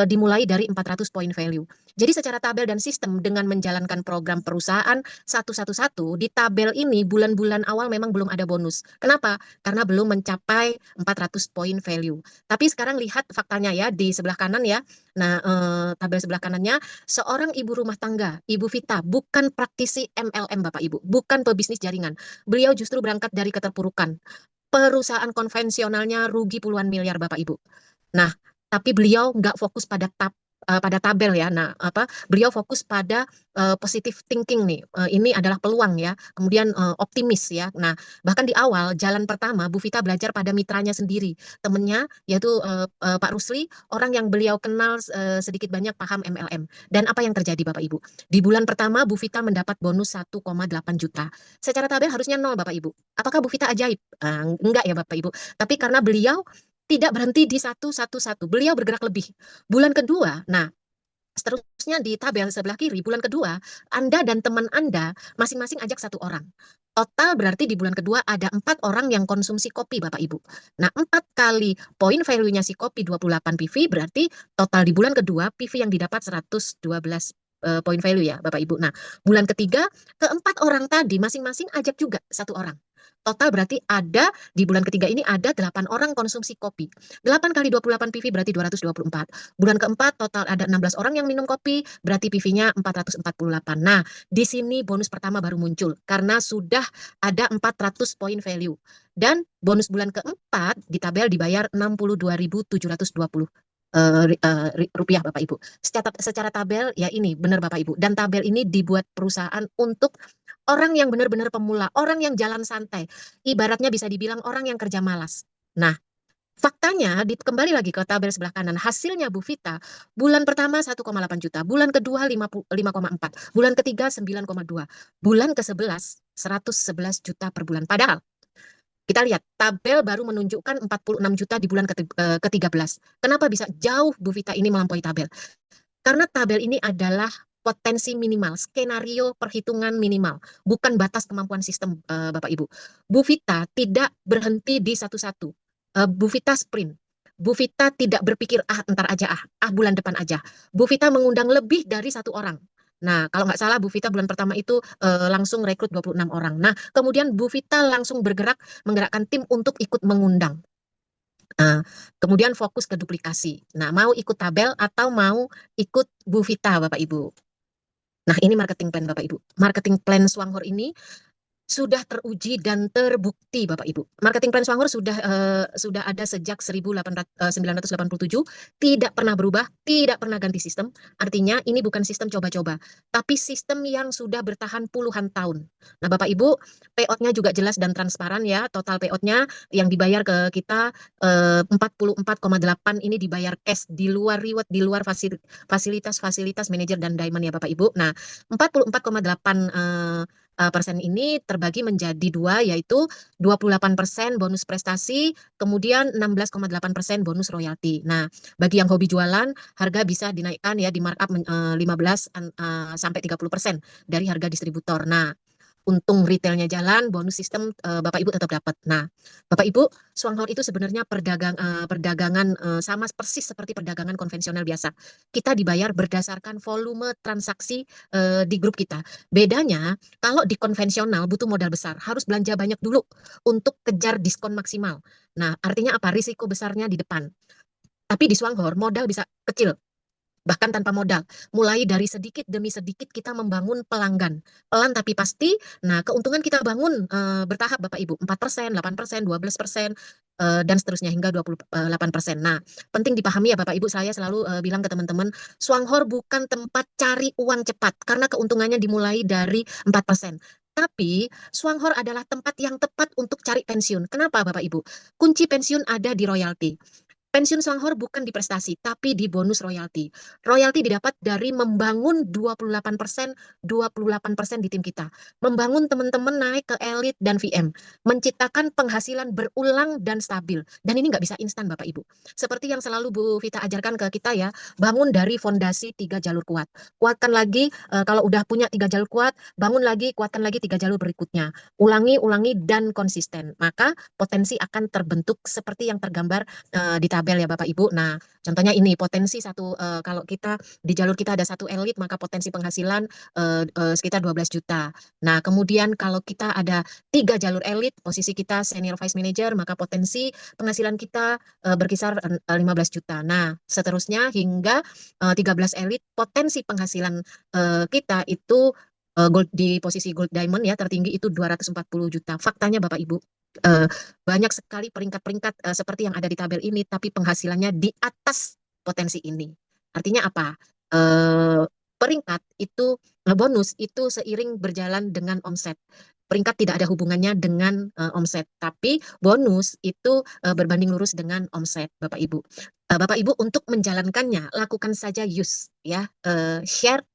dimulai dari 400 point value. Jadi secara tabel dan sistem dengan menjalankan program perusahaan satu-satu di tabel ini bulan-bulan awal memang belum ada bonus. Kenapa? Karena belum mencapai 400 point value. Tapi sekarang lihat faktanya ya di sebelah kanan ya. Nah, tabel sebelah kanannya seorang ibu rumah tangga, Ibu Vita, bukan praktisi MLM Bapak Ibu, bukan pebisnis jaringan. Beliau justru berangkat dari keterpurukan. Perusahaan konvensionalnya rugi puluhan miliar Bapak Ibu. Nah, tapi beliau nggak fokus pada tabel ya. Nah, beliau fokus pada positive thinking nih. Ini adalah peluang ya. Kemudian optimis ya. Nah, bahkan di awal jalan pertama Bu Vita belajar pada mitranya sendiri, temennya yaitu Pak Rusli, orang yang beliau kenal sedikit banyak paham MLM. Dan apa yang terjadi Bapak Ibu? Di bulan pertama Bu Vita mendapat bonus 1,8 juta. Secara tabel harusnya nol Bapak Ibu. Apakah Bu Vita ajaib? Enggak ya Bapak Ibu. Tapi karena beliau tidak berhenti di satu-satu. Beliau bergerak lebih. Bulan kedua, nah seterusnya di tabel sebelah kiri, bulan kedua, Anda dan teman Anda masing-masing ajak satu orang. Total berarti di bulan kedua ada 4 orang yang konsumsi kopi Bapak Ibu. Nah 4 kali poin value-nya si kopi 28 PV berarti total di bulan kedua PV yang didapat 112 poin value ya Bapak Ibu. Nah bulan ketiga keempat orang tadi masing-masing ajak juga satu orang. Total berarti ada di bulan ketiga ini ada 8 orang konsumsi kopi. 8 kali 28 PV berarti 224. Bulan keempat total ada 16 orang yang minum kopi, berarti PV-nya 448. Nah, di sini bonus pertama baru muncul karena sudah ada 400 point value. Dan bonus bulan keempat di tabel dibayar 62.720 rupiah Bapak Ibu. Secara tabel ya ini benar Bapak Ibu. Dan tabel ini dibuat perusahaan untuk orang yang benar-benar pemula, orang yang jalan santai. Ibaratnya bisa dibilang orang yang kerja malas. Nah, faktanya, kembali lagi ke tabel sebelah kanan, hasilnya Bu Vita, bulan pertama 1,8 juta, bulan kedua 5,4, bulan ketiga 9,2, bulan ke-11 111 juta per bulan. Padahal kita lihat tabel baru menunjukkan 46 juta di bulan ke-13. Kenapa bisa jauh Bu Vita ini melampaui tabel? Karena tabel ini adalah potensi minimal, skenario perhitungan minimal, bukan batas kemampuan sistem Bapak Ibu. Bu Vita tidak berhenti di satu-satu. Bu Vita sprint. Bu Vita tidak berpikir ntar aja bulan depan aja. Bu Vita mengundang lebih dari satu orang. Nah, kalau nggak salah Bu Vita bulan pertama itu langsung rekrut 26 orang. Nah, kemudian Bu Vita langsung bergerak menggerakkan tim untuk ikut mengundang. Kemudian fokus ke duplikasi. Nah, mau ikut tabel atau mau ikut Bu Vita, Bapak Ibu. Nah, ini marketing plan Bapak Ibu. Marketing plan Swanghor ini sudah teruji dan terbukti Bapak Ibu. Marketing plan Swanghor sudah ada sejak 1987, tidak pernah berubah, tidak pernah ganti sistem. Artinya ini bukan sistem coba-coba, tapi sistem yang sudah bertahan puluhan tahun. Nah, Bapak Ibu, payout-nya juga jelas dan transparan ya. Total payout-nya yang dibayar ke kita 44,8 ini dibayar cash di luar reward, di luar fasilitas manajer dan diamond ya Bapak Ibu. Nah, 44,8 persen ini terbagi menjadi dua, yaitu 28% bonus prestasi, kemudian 16,8% bonus royalti. Nah, bagi yang hobi jualan, harga bisa dinaikkan ya di markup 15 sampai 30% dari harga distributor. Nah, untung retailnya jalan, bonus sistem Bapak Ibu tetap dapat. Nah, Bapak Ibu, Swanghor itu sebenarnya perdagangan sama persis seperti perdagangan konvensional biasa. Kita dibayar berdasarkan volume transaksi di grup kita. Bedanya, kalau di konvensional butuh modal besar, harus belanja banyak dulu untuk kejar diskon maksimal. Nah, artinya apa? Risiko besarnya di depan. Tapi di Swanghor modal bisa kecil, bahkan tanpa modal. Mulai dari sedikit demi sedikit kita membangun pelanggan. Pelan tapi pasti. Nah, keuntungan kita bangun bertahap Bapak Ibu. 4%, 8%, 12%, dan seterusnya hingga 28%. Nah, penting dipahami ya Bapak Ibu, saya selalu bilang ke teman-teman, Swanghor bukan tempat cari uang cepat karena keuntungannya dimulai dari 4%. Tapi Swanghor adalah tempat yang tepat untuk cari pensiun. Kenapa Bapak Ibu? Kunci pensiun ada di royalti. Pensiun Songhor bukan di prestasi, tapi di bonus royalti. Royalti didapat dari membangun 28%, 28% di tim kita. Membangun teman-teman naik ke elit dan VM. Menciptakan penghasilan berulang dan stabil. Dan ini nggak bisa instan, Bapak Ibu. Seperti yang selalu Bu Vita ajarkan ke kita ya, bangun dari fondasi 3 jalur kuat. Kuatkan lagi, kalau udah punya 3 jalur kuat, bangun lagi, kuatkan lagi 3 jalur berikutnya. Ulangi, ulangi, dan konsisten. Maka potensi akan terbentuk seperti yang tergambar di tabel ya Bapak Ibu. Nah, contohnya ini potensi satu, kalau kita di jalur kita ada satu elit maka potensi penghasilan sekitar 12 juta. Nah, kemudian kalau kita ada 3 jalur elit, posisi kita senior vice manager, maka potensi penghasilan kita berkisar 15 juta. Nah, seterusnya hingga 13 elit, potensi penghasilan kita itu gold di posisi gold diamond ya tertinggi itu 240 juta. Faktanya Bapak Ibu, eh, banyak sekali peringkat-peringkat seperti yang ada di tabel ini, tapi penghasilannya di atas potensi ini. Artinya apa? Eh, Peringkat itu bonus itu seiring berjalan dengan omset. Peringkat tidak ada hubungannya dengan omset, tapi bonus itu berbanding lurus dengan omset, Bapak Ibu. Bapak Ibu untuk menjalankannya lakukan saja use ya, share,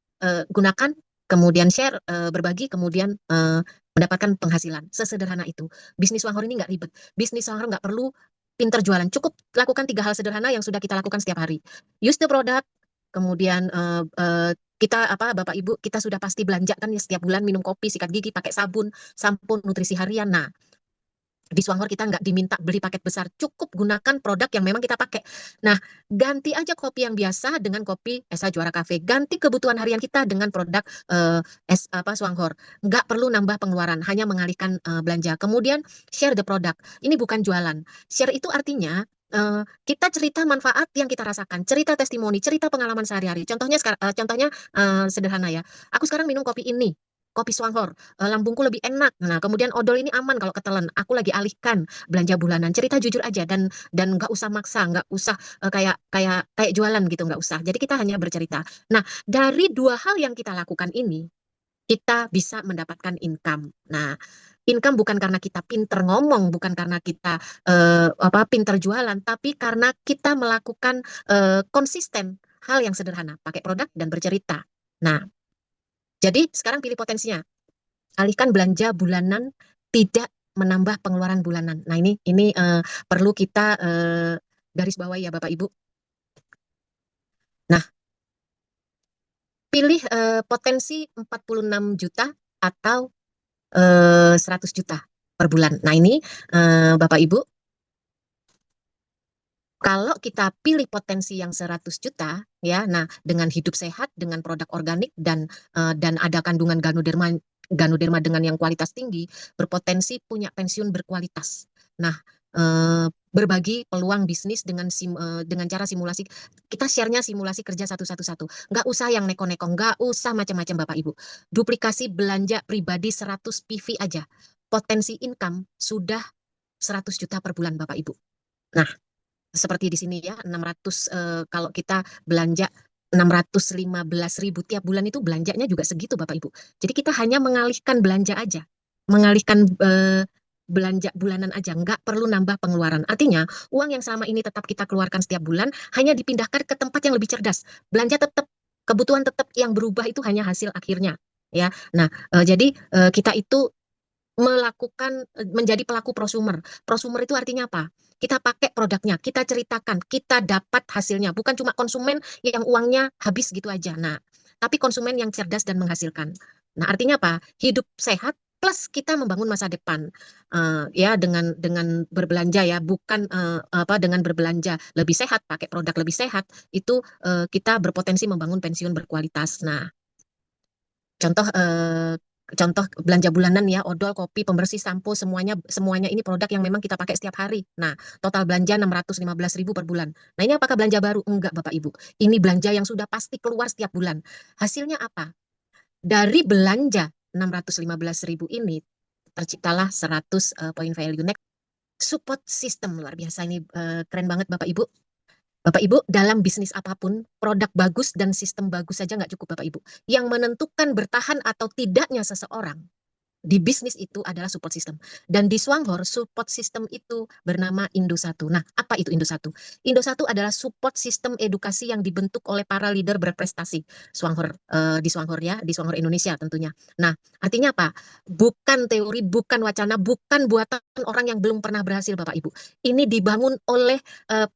gunakan, kemudian share, berbagi, kemudian mendapatkan penghasilan. Sesederhana itu. Bisnis Wanghor ini nggak ribet. Bisnis Wanghor nggak perlu pinter jualan. Cukup lakukan 3 hal sederhana yang sudah kita lakukan setiap hari. Use the product, kemudian kita apa Bapak Ibu kita sudah pasti belanja kan ya setiap bulan minum kopi, sikat gigi, pakai sabun, sampo, nutrisi harian. Nah, di Swanghor kita nggak diminta beli paket besar, cukup gunakan produk yang memang kita pakai. Nah, ganti aja kopi yang biasa dengan kopi Esa Juara Cafe. Ganti kebutuhan harian kita dengan produk Swanghor. Nggak perlu nambah pengeluaran, hanya mengalihkan belanja. Kemudian share the product. Ini bukan jualan. Share itu artinya kita cerita manfaat yang kita rasakan, cerita testimoni, cerita pengalaman sehari-hari. Contohnya sederhana ya. Aku sekarang minum kopi ini. Kopi Swanghor, lambungku lebih enak. Nah, kemudian odol ini aman kalau ketelan. Aku lagi alihkan belanja bulanan. Cerita jujur aja dan nggak usah maksa, nggak usah kayak kayak kayak jualan gitu, nggak usah. Jadi kita hanya bercerita. Nah, dari 2 hal yang kita lakukan ini, kita bisa mendapatkan income. Nah, income bukan karena kita pinter ngomong, bukan karena kita pinter jualan, tapi karena kita melakukan konsisten hal yang sederhana, pakai produk dan bercerita. Nah, jadi sekarang pilih potensinya. Alihkan belanja bulanan, tidak menambah pengeluaran bulanan. Nah, ini perlu kita garis bawahi ya Bapak Ibu. Nah, pilih potensi 46 juta atau 100 juta per bulan. Nah, ini Bapak Ibu, kalau kita pilih potensi yang 100 juta ya, nah dengan hidup sehat, dengan produk organik dan ada kandungan ganoderma dengan yang kualitas tinggi, berpotensi punya pensiun berkualitas. Nah, berbagi peluang bisnis dengan cara simulasi. Kita share-nya simulasi kerja satu-satu. Nggak usah yang neko-neko, nggak usah macam-macam Bapak Ibu. Duplikasi belanja pribadi 100 PV aja. Potensi income sudah 100 juta per bulan Bapak Ibu. Nah, seperti di sini ya 600, kalau kita belanja 615.000 tiap bulan itu belanjanya juga segitu Bapak Ibu. Jadi kita hanya mengalihkan belanja aja, mengalihkan belanja bulanan aja, nggak perlu nambah pengeluaran. Artinya uang yang selama ini tetap kita keluarkan setiap bulan hanya dipindahkan ke tempat yang lebih cerdas. Belanja tetap, kebutuhan tetap, yang berubah itu hanya hasil akhirnya. Ya, nah jadi kita itu melakukan menjadi pelaku prosumer. Prosumer itu artinya apa? Kita pakai produknya, kita ceritakan, kita dapat hasilnya. Bukan cuma konsumen yang uangnya habis gitu aja. Nah, tapi konsumen yang cerdas dan menghasilkan. Nah, artinya apa? Hidup sehat plus kita membangun masa depan. Ya dengan berbelanja ya, bukan dengan berbelanja lebih sehat, pakai produk lebih sehat, itu kita berpotensi membangun pensiun berkualitas. Nah, contoh contoh belanja bulanan ya, odol, kopi, pembersih, sampo, semuanya semuanya ini produk yang memang kita pakai setiap hari. Nah, total belanja 615.000 per bulan. Nah, ini apakah belanja baru? Enggak, Bapak Ibu. Ini belanja yang sudah pasti keluar setiap bulan. Hasilnya apa? Dari belanja 615.000 ini terciptalah 100 point value. Next, support system luar biasa ini, keren banget Bapak Ibu. Bapak Ibu, dalam bisnis apapun, produk bagus dan sistem bagus saja nggak cukup Bapak Ibu. Yang menentukan bertahan atau tidaknya seseorang Di bisnis itu adalah support system. Dan di Swanghor, support system itu bernama Indo1. Nah, apa itu Indo1? Indo1 adalah support system edukasi yang dibentuk oleh para leader berprestasi. Swanghor, di Swanghor ya, di Swanghor Indonesia tentunya. Nah, artinya apa? Bukan teori, bukan wacana, bukan buatan orang yang belum pernah berhasil, Bapak Ibu. Ini dibangun oleh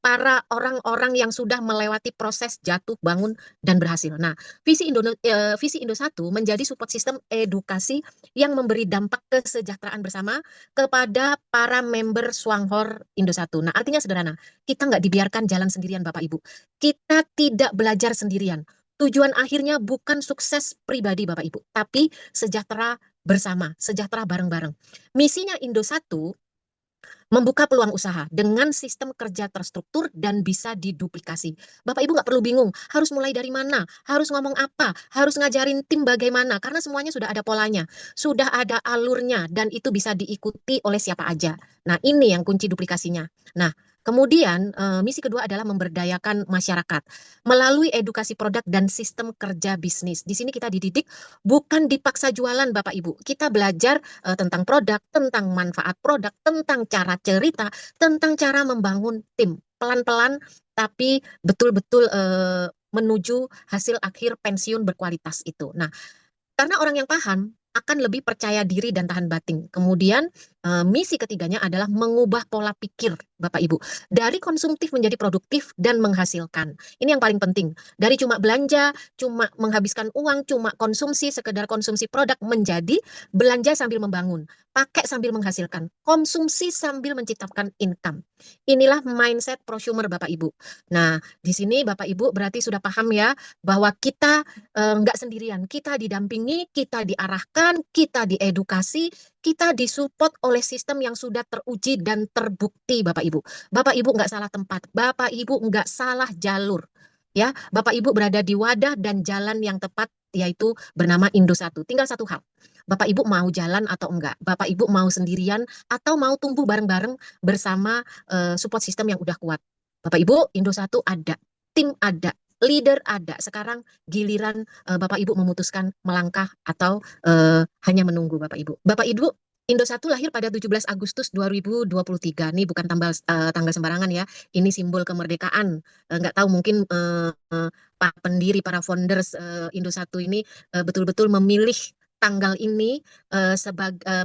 para orang-orang yang sudah melewati proses jatuh, bangun, dan berhasil. Nah, visi Indo1 menjadi support system edukasi yang memberi dampak kesejahteraan bersama kepada para member Swanghor Indo1. Nah, artinya sederhana, kita nggak dibiarkan jalan sendirian, Bapak Ibu. Kita tidak belajar sendirian. Tujuan akhirnya bukan sukses pribadi, Bapak Ibu, tapi sejahtera bersama, sejahtera bareng-bareng. Misinya Indo1 membuka peluang usaha dengan sistem kerja terstruktur dan bisa diduplikasi. Bapak Ibu nggak perlu bingung, harus mulai dari mana, harus ngomong apa, harus ngajarin tim bagaimana, karena semuanya sudah ada polanya, sudah ada alurnya, dan itu bisa diikuti oleh siapa aja. Nah, ini yang kunci duplikasinya. Nah, kemudian misi kedua adalah memberdayakan masyarakat melalui edukasi produk dan sistem kerja bisnis. Di sini kita dididik bukan dipaksa jualan, Bapak Ibu. Kita belajar tentang produk, tentang manfaat produk, tentang cara cerita, tentang cara membangun tim. Pelan-pelan tapi betul-betul menuju hasil akhir pensiun berkualitas itu. Nah, karena orang yang paham akan lebih percaya diri dan tahan banting. Kemudian misi ketiganya adalah mengubah pola pikir Bapak Ibu. Dari konsumtif menjadi produktif dan menghasilkan. Ini yang paling penting. Dari cuma belanja, cuma menghabiskan uang, cuma konsumsi, sekedar konsumsi produk menjadi belanja sambil membangun. Pakai sambil menghasilkan. Konsumsi sambil menciptakan income. Inilah mindset prosumer Bapak Ibu. Nah, di sini Bapak Ibu berarti sudah paham ya bahwa kita nggak sendirian, kita didampingi, kita diarahkan, kita diedukasi, kita disupport oleh sistem yang sudah teruji dan terbukti, Bapak Ibu. Bapak Ibu nggak salah tempat, Bapak Ibu nggak salah jalur. Ya, Bapak Ibu berada di wadah dan jalan yang tepat, yaitu bernama Indo1. Tinggal satu hal, Bapak Ibu mau jalan atau enggak, Bapak Ibu mau sendirian atau mau tumbuh bareng-bareng bersama support system yang udah kuat. Bapak Ibu, Indo1 ada, tim ada, leader ada. Sekarang giliran Bapak Ibu memutuskan melangkah atau hanya menunggu Bapak Ibu. Bapak Ibu, Indo1 lahir pada 17 Agustus 2023. Ini bukan tanggal sembarangan ya. Ini simbol kemerdekaan. Nggak tahu mungkin para pendiri, para founders Indo1 ini betul-betul memilih tanggal ini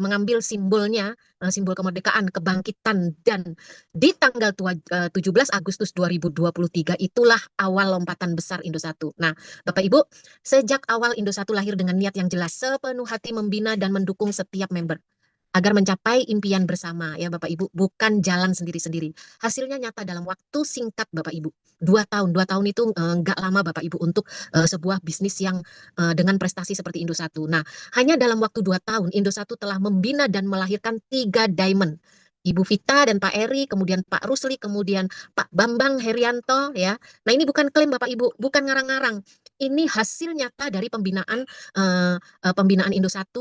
mengambil simbolnya, simbol kemerdekaan, kebangkitan, dan di tanggal 17 Agustus 2023 itulah awal lompatan besar Indo1. Nah, Bapak Ibu, sejak awal Indo1 lahir dengan niat yang jelas, sepenuh hati membina dan mendukung setiap member agar mencapai impian bersama ya Bapak Ibu, bukan jalan sendiri-sendiri. Hasilnya nyata dalam waktu singkat Bapak Ibu. 2 tahun itu nggak lama Bapak Ibu untuk sebuah bisnis yang dengan prestasi seperti Indo1. Nah, hanya dalam waktu 2 tahun Indo1 telah membina dan melahirkan 3 diamond. Ibu Vita dan Pak Eri, kemudian Pak Rusli, kemudian Pak Bambang Herianto ya. Nah, ini bukan klaim Bapak Ibu, bukan ngarang-ngarang. Ini hasil nyata dari pembinaan Indo1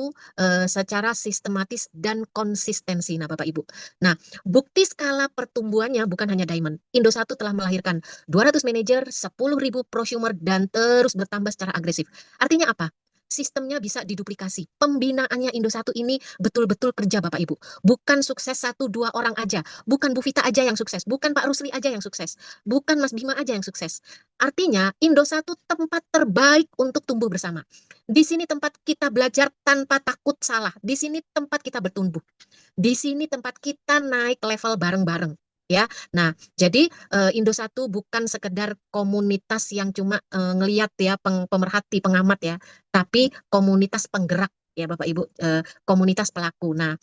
secara sistematis dan konsistensi. Nah, Bapak Ibu. Nah, bukti skala pertumbuhannya bukan hanya diamond. Indo1 telah melahirkan 200 manajer, 10.000 prosumer, dan terus bertambah secara agresif. Artinya apa? Sistemnya bisa diduplikasi. Pembinaannya Indo1 ini betul-betul kerja Bapak Ibu. Bukan sukses 1-2 orang aja. Bukan Bu Vita aja yang sukses. Bukan Pak Rusli aja yang sukses. Bukan Mas Bima aja yang sukses. Artinya Indo1 tempat terbaik untuk tumbuh bersama. Di sini tempat kita belajar tanpa takut salah. Di sini tempat kita bertumbuh. Di sini tempat kita naik level bareng-bareng. Ya, nah jadi Indo1 bukan sekedar komunitas yang cuma ngeliat ya, pemerhati, pengamat ya, tapi komunitas penggerak ya Bapak Ibu, komunitas pelaku. Nah,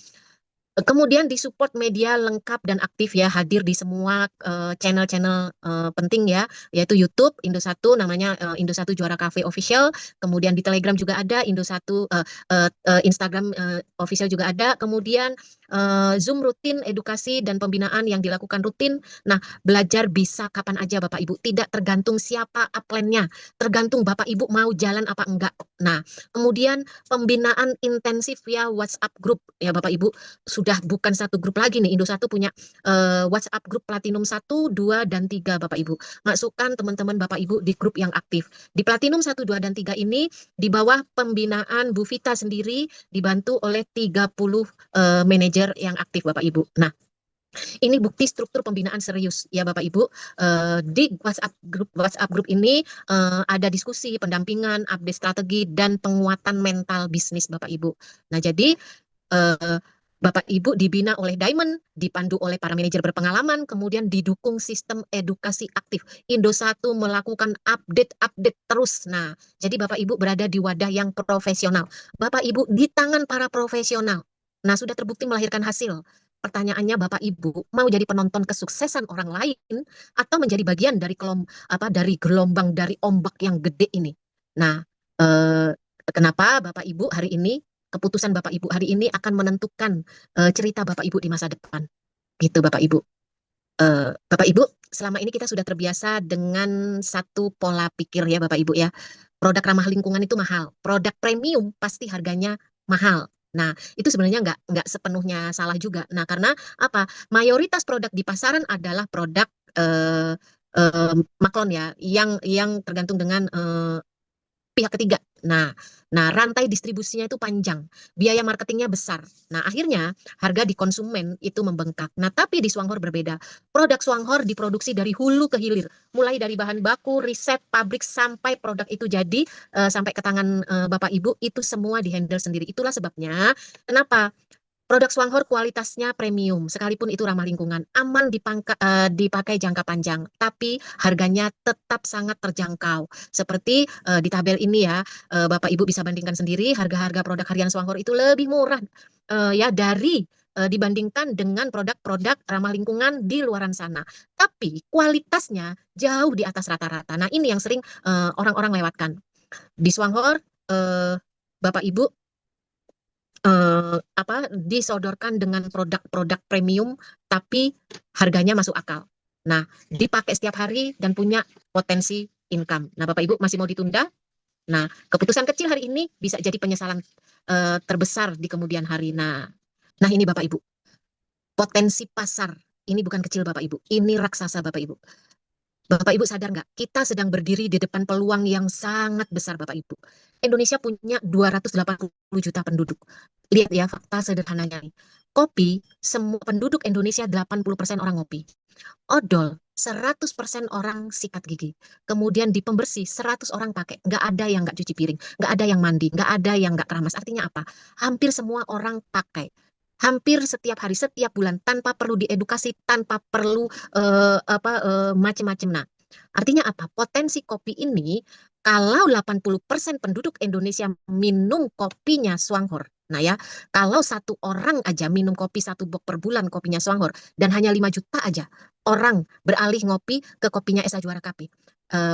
kemudian disupport media lengkap dan aktif ya, hadir di semua channel-channel penting ya, yaitu YouTube Indo1 namanya Indo1 Juara Cafe Official, kemudian di Telegram juga ada Indo1, Instagram official juga ada, kemudian Zoom rutin, edukasi dan pembinaan yang dilakukan rutin. Nah, belajar bisa kapan aja Bapak Ibu, tidak tergantung siapa upline-nya, tergantung Bapak Ibu mau jalan apa enggak. Nah, kemudian pembinaan intensif via WhatsApp group ya Bapak Ibu, sudah bukan satu grup lagi nih. Indosatu punya WhatsApp group Platinum 1, 2, dan 3 Bapak Ibu. Masukkan teman-teman Bapak Ibu di grup yang aktif. Di Platinum 1, 2, dan 3 ini di bawah pembinaan Bu Vita sendiri dibantu oleh 30 manajer yang aktif Bapak Ibu. Nah, ini bukti struktur pembinaan serius ya Bapak Ibu. Di WhatsApp group ini ada diskusi, pendampingan, update strategi dan penguatan mental bisnis Bapak Ibu. Nah, jadi eh, Bapak Ibu dibina oleh Diamond, dipandu oleh para manajer berpengalaman, kemudian didukung sistem edukasi aktif. Indosatu melakukan update-update terus. Nah, jadi Bapak Ibu berada di wadah yang profesional. Bapak Ibu di tangan para profesional. Nah, sudah terbukti melahirkan hasil. Pertanyaannya Bapak Ibu mau jadi penonton kesuksesan orang lain atau menjadi bagian dari dari gelombang dari ombak yang gede ini. Nah, eh, kenapa Bapak Ibu hari ini keputusan Bapak Ibu hari ini akan menentukan cerita Bapak Ibu di masa depan. Gitu Bapak Ibu. Bapak Ibu, selama ini kita sudah terbiasa dengan satu pola pikir ya Bapak Ibu ya. Produk ramah lingkungan itu mahal. Produk premium pasti harganya mahal. Nah, itu sebenarnya nggak sepenuhnya salah juga. Nah, karena apa? Mayoritas produk di pasaran adalah produk maklon ya, yang tergantung dengan pihak ketiga. Nah, rantai distribusinya itu panjang, biaya marketingnya besar. Nah, akhirnya harga di konsumen itu membengkak. Nah, tapi di Swanghor berbeda. Produk Swanghor diproduksi dari hulu ke hilir, mulai dari bahan baku, riset, pabrik sampai produk itu jadi sampai ke tangan Bapak Ibu itu semua dihandle sendiri. Itulah sebabnya kenapa produk Swanghor kualitasnya premium, sekalipun itu ramah lingkungan, aman dipakai jangka panjang, tapi harganya tetap sangat terjangkau. Seperti di tabel ini ya, Bapak Ibu bisa bandingkan sendiri, harga-harga produk harian Swanghor itu lebih murah ya dibandingkan dengan produk-produk ramah lingkungan di luaran sana. Tapi kualitasnya jauh di atas rata-rata. Nah, ini yang sering orang-orang lewatkan. Di Swanghor, Bapak Ibu disodorkan dengan produk-produk premium tapi harganya masuk akal. Nah, dipakai setiap hari dan punya potensi income. Nah, Bapak Ibu masih mau ditunda? Nah, keputusan kecil hari ini bisa jadi penyesalan terbesar di kemudian hari. Nah ini Bapak Ibu, potensi pasar ini bukan kecil Bapak Ibu, ini raksasa Bapak Ibu. Bapak Ibu sadar nggak? Kita sedang berdiri di depan peluang yang sangat besar Bapak Ibu. Indonesia punya 280 juta penduduk. Lihat ya fakta sederhananya nih. Kopi, semua penduduk Indonesia 80% orang ngopi. Odol, 100% orang sikat gigi. Kemudian di pembersih, 100 orang pakai. Nggak ada yang nggak cuci piring. Nggak ada yang mandi. Nggak ada yang nggak keramas. Artinya apa? Hampir semua orang pakai. Hampir setiap hari, setiap bulan, tanpa perlu diedukasi, tanpa perlu macam-macam. Nah, artinya apa? Potensi kopi ini, kalau 80% penduduk Indonesia minum kopinya Swanghor, nah ya, kalau satu orang aja minum kopi 1 box per bulan kopinya Swanghor, dan hanya 5 juta aja orang beralih ngopi ke kopinya Esa Juara Kapi.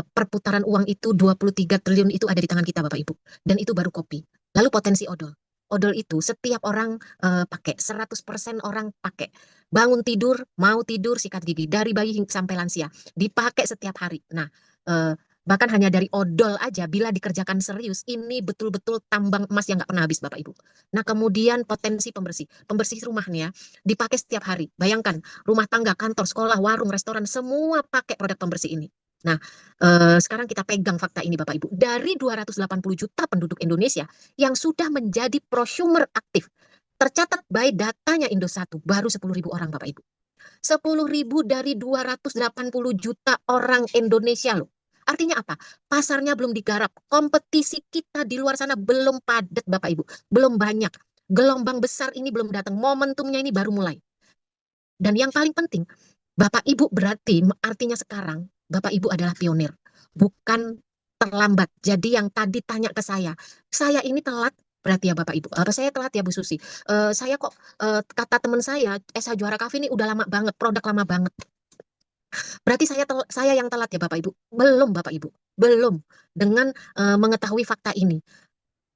Perputaran uang itu 23 triliun itu ada di tangan kita Bapak Ibu. Dan itu baru kopi. Lalu potensi odol. Odol itu setiap orang pakai, 100% orang pakai. Bangun tidur, mau tidur, sikat gigi. Dari bayi sampai lansia. Dipakai setiap hari. Nah, bahkan hanya dari odol aja, bila dikerjakan serius, ini betul-betul tambang emas yang nggak pernah habis Bapak Ibu. Nah, kemudian potensi pembersih. Pembersih rumah nih ya, dipakai setiap hari. Bayangkan, rumah tangga, kantor, sekolah, warung, restoran, semua pakai produk pembersih ini. Nah, sekarang kita pegang fakta ini Bapak Ibu. Dari 280 juta penduduk Indonesia yang sudah menjadi prosumer aktif, tercatat by datanya Indosatu, baru 10.000 orang Bapak Ibu. 10.000 dari 280 juta orang Indonesia loh. Artinya apa? Pasarnya belum digarap. Kompetisi kita di luar sana belum padat Bapak Ibu. Belum banyak. Gelombang besar ini belum datang. Momentumnya ini baru mulai. Dan yang paling penting, Bapak Ibu berarti artinya sekarang Bapak Ibu adalah pionir, bukan terlambat. Jadi yang tadi tanya ke saya ini telat berarti ya Bapak Ibu. Apa saya telat ya Bu Susi? Saya kok kata teman saya, Esa Juara Cafe ini udah lama banget, produk lama banget. Berarti saya yang telat ya Bapak Ibu? Belum Bapak Ibu, belum. Dengan mengetahui fakta ini,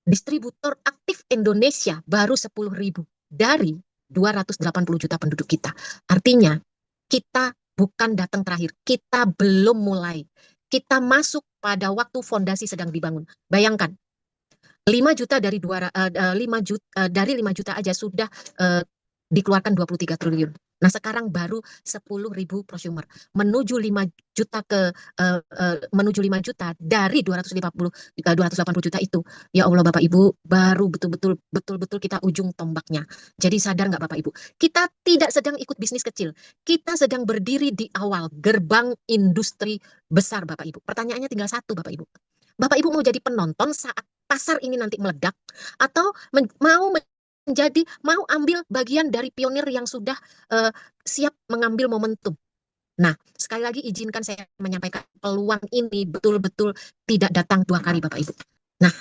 distributor aktif Indonesia baru 10.000 dari 280 juta penduduk kita. Artinya, kita bukan datang terakhir, kita belum mulai. Kita masuk pada waktu fondasi sedang dibangun. Bayangkan, 5 juta dari 5 juta dari 5 juta aja sudah dikeluarkan 23 triliun. Nah, sekarang baru 10.000 prosumer menuju 5 juta menuju 5 juta dari 280 juta itu. Ya Allah Bapak Ibu, baru betul-betul kita ujung tombaknya. Jadi sadar nggak Bapak Ibu? Kita tidak sedang ikut bisnis kecil. Kita sedang berdiri di awal gerbang industri besar Bapak Ibu. Pertanyaannya tinggal satu Bapak Ibu. Bapak Ibu mau jadi penonton saat pasar ini nanti meledak atau mau ambil bagian dari pionir yang sudah siap mengambil momentum. Nah, sekali lagi izinkan saya menyampaikan peluang ini betul-betul tidak datang 2 kali Bapak Ibu. Nah,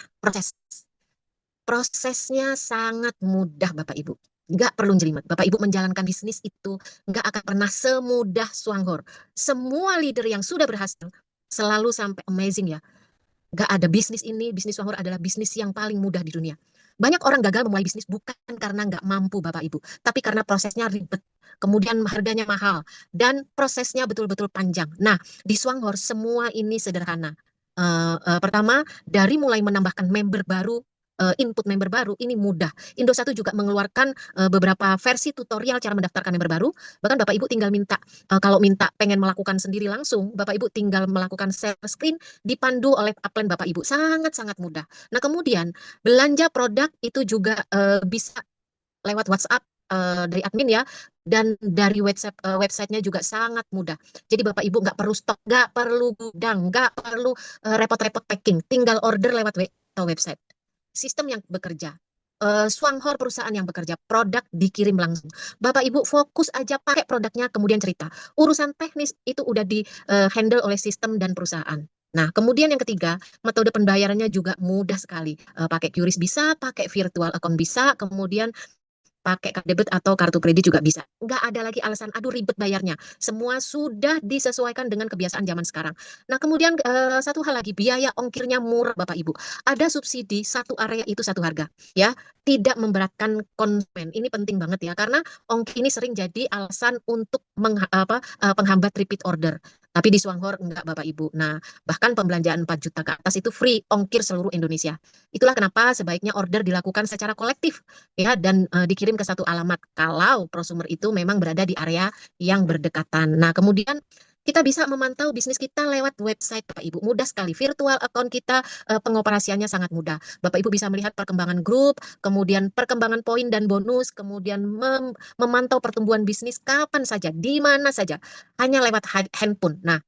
prosesnya sangat mudah Bapak Ibu. Nggak perlu jelimet. Bapak Ibu menjalankan bisnis itu nggak akan pernah semudah Swanghor. Semua leader yang sudah berhasil selalu sampai amazing ya. Gak ada bisnis ini, bisnis Swanghor adalah bisnis yang paling mudah di dunia. Banyak orang gagal memulai bisnis bukan karena nggak mampu Bapak Ibu, tapi karena prosesnya ribet, kemudian harganya mahal, dan prosesnya betul-betul panjang. Nah, di Swanghor semua ini sederhana. Pertama, dari mulai menambahkan member baru, input member baru, ini mudah. Indosat juga mengeluarkan beberapa versi tutorial cara mendaftarkan member baru. Bahkan Bapak Ibu tinggal minta, kalau minta pengen melakukan sendiri langsung, Bapak Ibu tinggal melakukan share screen, dipandu oleh upline Bapak Ibu. Sangat-sangat mudah. Nah, kemudian belanja produk itu juga bisa lewat WhatsApp dari admin ya, dan dari websitenya juga sangat mudah. Jadi Bapak Ibu nggak perlu stok, nggak perlu gudang, nggak perlu repot-repot packing, tinggal order lewat website. Sistem yang bekerja. Swanghor perusahaan yang bekerja, produk dikirim langsung. Bapak Ibu fokus aja pakai produknya, kemudian cerita. Urusan teknis itu udah di handle oleh sistem dan perusahaan. Nah, kemudian yang ketiga, metode pembayarannya juga mudah sekali. Pakai QRIS bisa, pakai virtual account bisa, kemudian pakai kartu debit atau kartu kredit juga bisa. Nggak ada lagi alasan, aduh ribet bayarnya. Semua sudah disesuaikan dengan kebiasaan zaman sekarang. Nah, kemudian satu hal lagi, biaya ongkirnya murah Bapak Ibu. Ada subsidi, satu area itu satu harga. Ya, tidak memberatkan konsumen. Ini penting banget ya, karena ongkir ini sering jadi alasan untuk penghambat repeat order. Tapi di Swanghor enggak Bapak Ibu. Nah, bahkan pembelanjaan 4 juta ke atas itu free ongkir seluruh Indonesia. Itulah kenapa sebaiknya order dilakukan secara kolektif ya, dan dikirim ke satu alamat kalau prosumer itu memang berada di area yang berdekatan. Nah, kemudian kita bisa memantau bisnis kita lewat website Bapak Ibu. Mudah sekali. Virtual account kita pengoperasiannya sangat mudah. Bapak Ibu bisa melihat perkembangan grup, kemudian perkembangan poin dan bonus, kemudian memantau pertumbuhan bisnis kapan saja, di mana saja, hanya lewat handphone. Nah,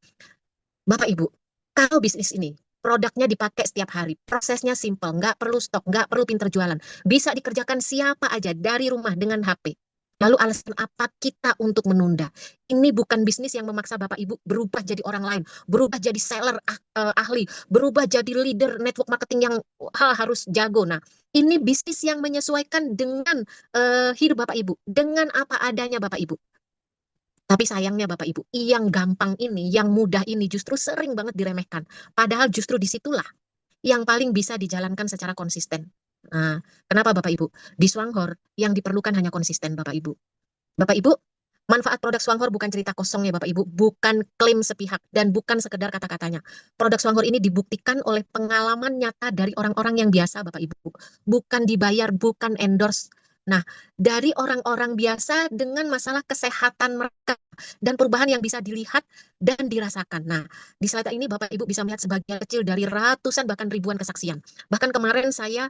Bapak Ibu, kalau bisnis ini produknya dipakai setiap hari, prosesnya simple, nggak perlu stok, nggak perlu pinter jualan, bisa dikerjakan siapa aja dari rumah dengan HP. Lalu alasan apa kita untuk menunda? Ini bukan bisnis yang memaksa Bapak Ibu berubah jadi orang lain, berubah jadi seller ahli, berubah jadi leader network marketing yang harus jago. Nah, ini bisnis yang menyesuaikan dengan hidup Bapak Ibu, dengan apa adanya Bapak Ibu. Tapi sayangnya Bapak Ibu, yang gampang ini, yang mudah ini justru sering banget diremehkan. Padahal justru disitulah yang paling bisa dijalankan secara konsisten. Nah, kenapa Bapak Ibu? Di Swanghor yang diperlukan hanya konsisten Bapak Ibu. Bapak Ibu, manfaat produk Swanghor bukan cerita kosong ya Bapak Ibu, bukan klaim sepihak dan bukan sekedar kata-katanya. Produk Swanghor ini dibuktikan oleh pengalaman nyata dari orang-orang yang biasa Bapak Ibu. Bukan dibayar, bukan endorse. Nah, dari orang-orang biasa dengan masalah kesehatan mereka dan perubahan yang bisa dilihat dan dirasakan. Nah, di slide ini Bapak Ibu bisa melihat sebagian kecil dari ratusan bahkan ribuan kesaksian. Bahkan kemarin saya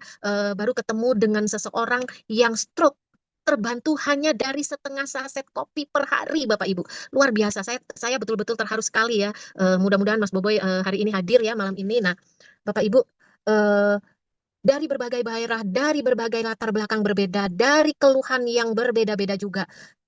baru ketemu dengan seseorang yang stroke terbantu hanya dari setengah saset kopi per hari Bapak Ibu. Luar biasa. Saya betul-betul terharu sekali ya. Mudah-mudahan Mas Boboy hari ini hadir ya malam ini. Nah, Bapak Ibu eh, dari berbagai daerah, dari berbagai latar belakang berbeda, dari keluhan yang berbeda-beda juga.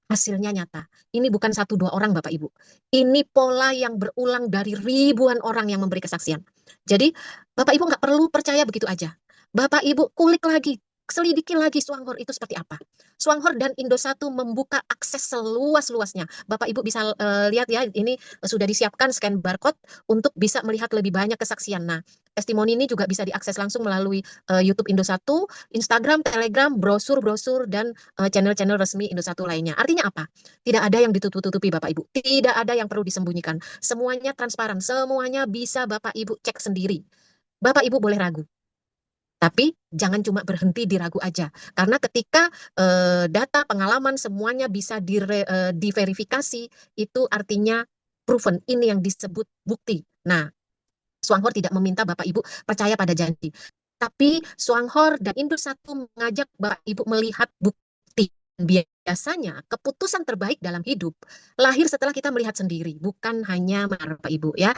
Hasilnya nyata. Ini bukan satu dua orang Bapak Ibu. Ini pola yang berulang dari ribuan orang yang memberi kesaksian. Jadi Bapak Ibu nggak perlu percaya begitu aja. Bapak Ibu kulik lagi. selidiki lagi Swanghor itu seperti apa. Swanghor dan Indosatu membuka akses seluas-luasnya. Bapak Ibu bisa lihat ya, ini sudah disiapkan scan barcode untuk bisa melihat lebih banyak kesaksian. Nah, testimoni ini juga bisa diakses langsung melalui YouTube Indosatu, Instagram, Telegram, brosur-brosur, dan channel-channel resmi Indosatu lainnya. Artinya apa? Tidak ada yang ditutup-tutupi Bapak Ibu. Tidak ada yang perlu disembunyikan. Semuanya transparan, semuanya bisa Bapak Ibu cek sendiri. Bapak Ibu boleh ragu, tapi jangan cuma berhenti di ragu aja. Karena ketika data pengalaman semuanya bisa diverifikasi, itu artinya proven. Ini yang disebut bukti. Nah, Swanghor tidak meminta Bapak Ibu percaya pada janji. Tapi Swanghor dan Indosatu mengajak Bapak Ibu melihat bukti. Biasanya keputusan terbaik dalam hidup lahir setelah kita melihat sendiri, bukan hanya Bapak Ibu ya.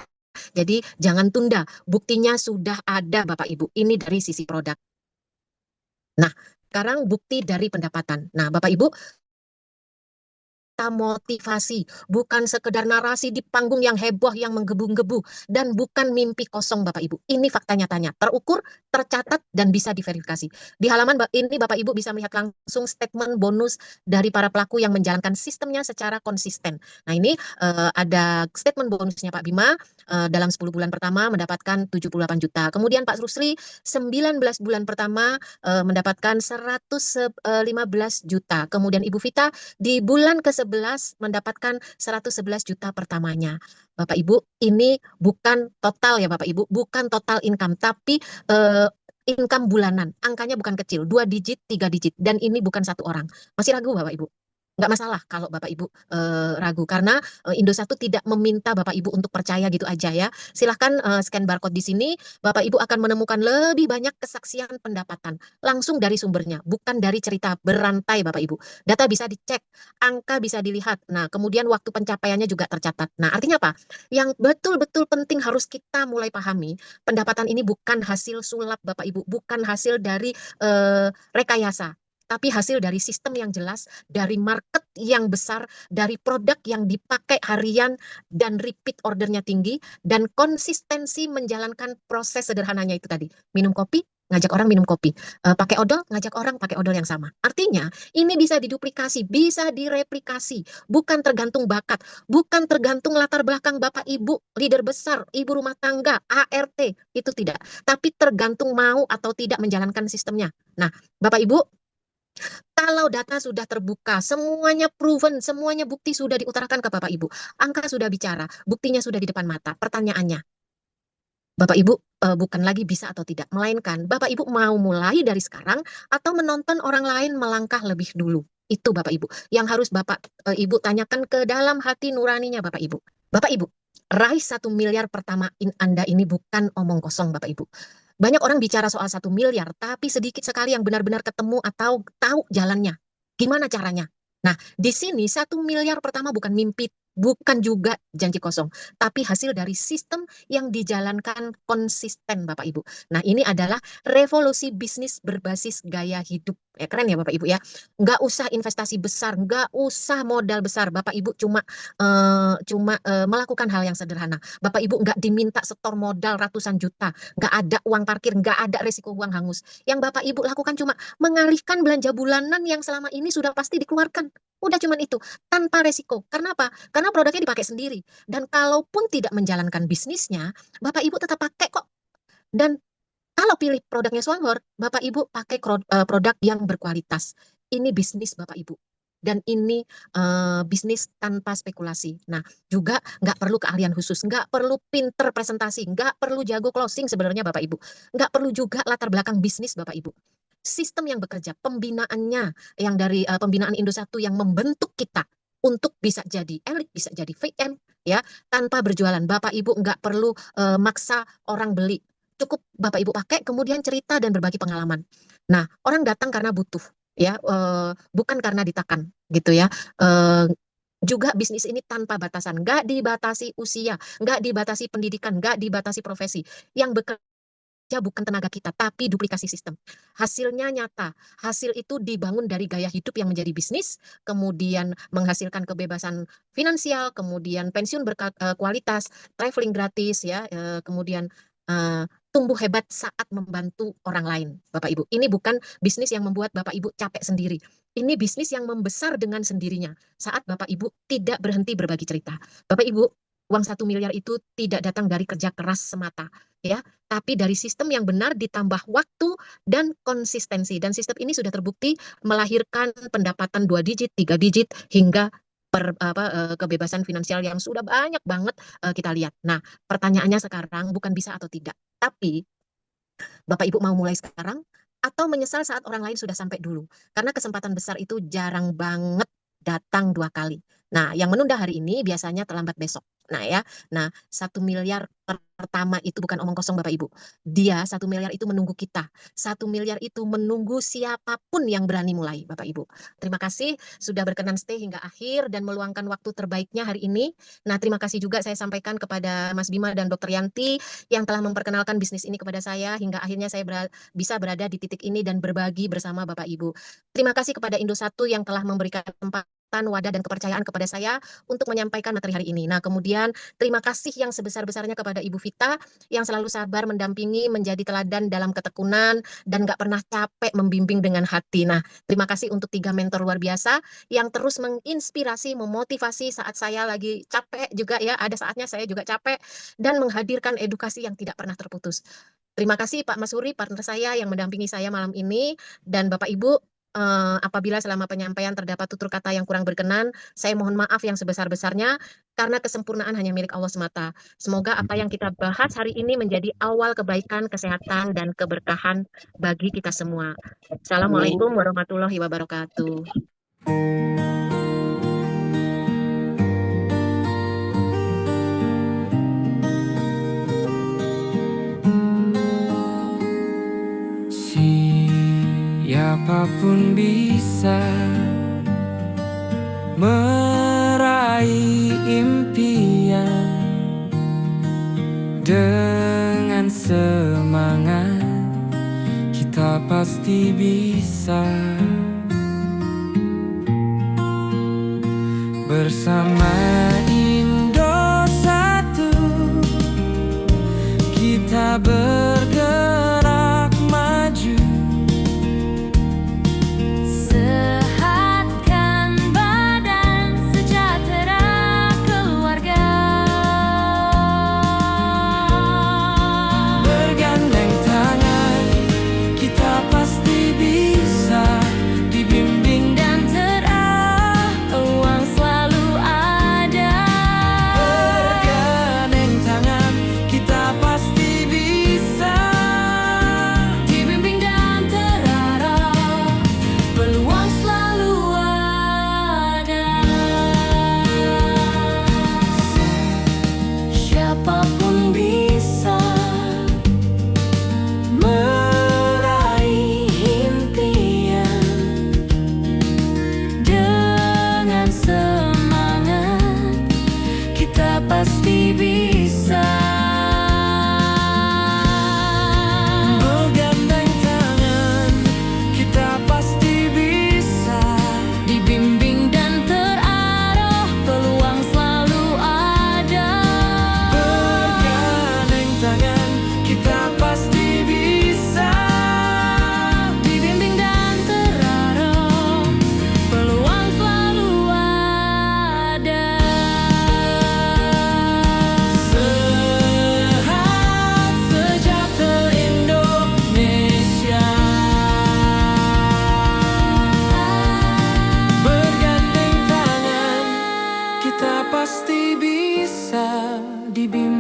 Jadi jangan tunda, buktinya sudah ada Bapak Ibu. Ini dari sisi produk. Nah, sekarang bukti dari pendapatan. Nah, Bapak Ibu, motivasi, bukan sekedar narasi di panggung yang heboh, yang menggebu-gebu, dan bukan mimpi kosong Bapak Ibu. Ini fakta nyatanya, terukur, tercatat, dan bisa diverifikasi. Di halaman ini Bapak Ibu bisa melihat langsung statement bonus dari para pelaku yang menjalankan sistemnya secara konsisten. Nah ini ada statement bonusnya Pak Bima, dalam 10 bulan pertama mendapatkan 78 juta. Kemudian Pak Rusli 19 bulan pertama mendapatkan 115 juta. Kemudian Ibu Vita di bulan ke-11 mendapatkan 111 juta pertamanya. Bapak Ibu, ini bukan total ya Bapak Ibu, bukan total income, tapi income bulanan. Angkanya bukan kecil, 2 digit, 3 digit. Dan ini bukan satu orang. Masih ragu Bapak Ibu? Nggak masalah kalau Bapak Ibu ragu, karena Indosatu tidak meminta Bapak Ibu untuk percaya gitu aja ya. Silahkan scan barcode di sini, Bapak Ibu akan menemukan lebih banyak kesaksian pendapatan langsung dari sumbernya, bukan dari cerita berantai Bapak Ibu. Data bisa dicek, angka bisa dilihat. Nah, kemudian waktu pencapaiannya juga tercatat. Nah, artinya apa? Yang betul-betul penting harus kita mulai pahami, pendapatan ini bukan hasil sulap Bapak Ibu, bukan hasil dari rekayasa, tapi hasil dari sistem yang jelas, dari market yang besar, dari produk yang dipakai harian dan repeat ordernya tinggi, dan konsistensi menjalankan proses sederhananya itu tadi. Minum kopi, ngajak orang minum kopi. Pakai odol, ngajak orang pakai odol yang sama. Artinya, ini bisa diduplikasi, bisa direplikasi, bukan tergantung bakat, bukan tergantung latar belakang Bapak Ibu, leader besar, ibu rumah tangga, ART, itu tidak. Tapi tergantung mau atau tidak menjalankan sistemnya. Nah, Bapak Ibu, kalau data sudah terbuka, semuanya proven, semuanya bukti sudah diutarakan ke Bapak Ibu. Angka sudah bicara, buktinya sudah di depan mata. Pertanyaannya, Bapak Ibu bukan lagi bisa atau tidak, melainkan Bapak Ibu mau mulai dari sekarang atau menonton orang lain melangkah lebih dulu. Itu Bapak Ibu yang harus Bapak Ibu tanyakan ke dalam hati nuraninya Bapak Ibu. Bapak Ibu, raih 1 miliar pertama Anda ini bukan omong kosong Bapak Ibu. Banyak orang bicara soal 1 miliar, tapi sedikit sekali yang benar-benar ketemu atau tahu jalannya. Gimana caranya? Nah, di sini 1 miliar pertama bukan mimpi, bukan juga janji kosong, tapi hasil dari sistem yang dijalankan konsisten Bapak Ibu. Nah, ini adalah revolusi bisnis berbasis gaya hidup. Ya, keren ya Bapak Ibu ya. Nggak usah investasi besar, nggak usah modal besar. Bapak Ibu cuma melakukan hal yang sederhana. Bapak Ibu nggak diminta setor modal ratusan juta, nggak ada uang parkir, nggak ada resiko uang hangus. Yang Bapak Ibu lakukan cuma mengalihkan belanja bulanan yang selama ini sudah pasti dikeluarkan. Udah cuman itu, tanpa resiko. Karena apa? Karena produknya dipakai sendiri. Dan kalaupun tidak menjalankan bisnisnya, Bapak Ibu tetap pakai kok. Dan kalau pilih produknya Swanghor, Bapak Ibu pakai produk yang berkualitas. Ini bisnis Bapak Ibu. Dan ini bisnis tanpa spekulasi. Nah, juga nggak perlu keahlian khusus, nggak perlu pinter presentasi, nggak perlu jago closing sebenarnya Bapak Ibu. Nggak perlu juga latar belakang bisnis Bapak Ibu. Sistem yang bekerja, pembinaannya, yang dari pembinaan Indosatu yang membentuk kita untuk bisa jadi elit, bisa jadi VM, ya, tanpa berjualan. Bapak Ibu nggak perlu maksa orang beli. Cukup Bapak Ibu pakai, kemudian cerita dan berbagi pengalaman. Nah, orang datang karena butuh, ya, bukan karena ditekan, gitu ya. Juga bisnis ini tanpa batasan, nggak dibatasi usia, nggak dibatasi pendidikan, nggak dibatasi profesi. Yang bekerja bukan tenaga kita, tapi duplikasi sistem. Hasilnya nyata. Hasil itu dibangun dari gaya hidup yang menjadi bisnis, kemudian menghasilkan kebebasan finansial, kemudian pensiun berkualitas, traveling gratis, ya, kemudian tumbuh hebat saat membantu orang lain, Bapak Ibu. Ini bukan bisnis yang membuat Bapak Ibu capek sendiri. Ini bisnis yang membesar dengan sendirinya saat Bapak Ibu tidak berhenti berbagi cerita. Bapak Ibu, uang 1 miliar itu tidak datang dari kerja keras semata, ya, tapi dari sistem yang benar ditambah waktu dan konsistensi. Dan sistem ini sudah terbukti melahirkan pendapatan 2 digit, 3 digit, hingga kebebasan finansial yang sudah banyak banget kita lihat. Nah, pertanyaannya sekarang bukan bisa atau tidak, tapi Bapak Ibu mau mulai sekarang atau menyesal saat orang lain sudah sampai dulu. Karena kesempatan besar itu jarang banget datang 2 kali. Nah, yang menunda hari ini biasanya terlambat besok. Nah ya, nah 1 miliar pertama itu bukan omong kosong Bapak Ibu. Dia 1 miliar itu menunggu kita. 1 miliar itu menunggu siapapun yang berani mulai Bapak Ibu. Terima kasih sudah berkenan stay hingga akhir dan meluangkan waktu terbaiknya hari ini. Nah, terima kasih juga saya sampaikan kepada Mas Bima dan Dr. Yanti yang telah memperkenalkan bisnis ini kepada saya hingga akhirnya saya bisa berada di titik ini dan berbagi bersama Bapak Ibu. Terima kasih kepada Indosat yang telah memberikan kesempatan, wadah dan kepercayaan kepada saya untuk menyampaikan materi hari ini. Nah, kemudian terima kasih yang sebesar-besarnya kepada Ibu Vita yang selalu sabar mendampingi, menjadi teladan dalam ketekunan dan gak pernah capek membimbing dengan hati. Nah, terima kasih untuk 3 mentor luar biasa yang terus menginspirasi, memotivasi saat saya lagi capek juga ya. Ada saatnya saya juga capek dan menghadirkan edukasi yang tidak pernah terputus. Terima kasih Pak Masuri, partner saya yang mendampingi saya malam ini. Dan Bapak Ibu, apabila selama penyampaian terdapat tutur kata yang kurang berkenan, saya mohon maaf yang sebesar-besarnya karena kesempurnaan hanya milik Allah semata. Semoga apa yang kita bahas hari ini menjadi awal kebaikan, kesehatan, dan keberkahan bagi kita semua. Assalamualaikum warahmatullahi wabarakatuh. Siapapun bisa meraih impian dengan semangat, kita pasti bisa. Bersama Indosat kita bergerak maju. Sehatkan badan, sejahtera keluarga. Bergandeng tangan, kita pasti bisa. Dibimbing dan terarah, Uang selalu ada. bergandeng tangan, kita pasti bisa. Dibimbing dan terarah, peluang selalu ada. Siapapun bisa meraih impian dengan semangat, kita pasti bisa. Bergandeng tangan, kita pasti bisa. Dibimbing dan terarah, peluang selalu ada. Bergandeng tangan, kita pasti bisa. Dibimbing dan terarah, peluang selalu ada. Sehat sejahtera Indonesia. Bergandeng tangan, kita pasti bisa. Dibimbing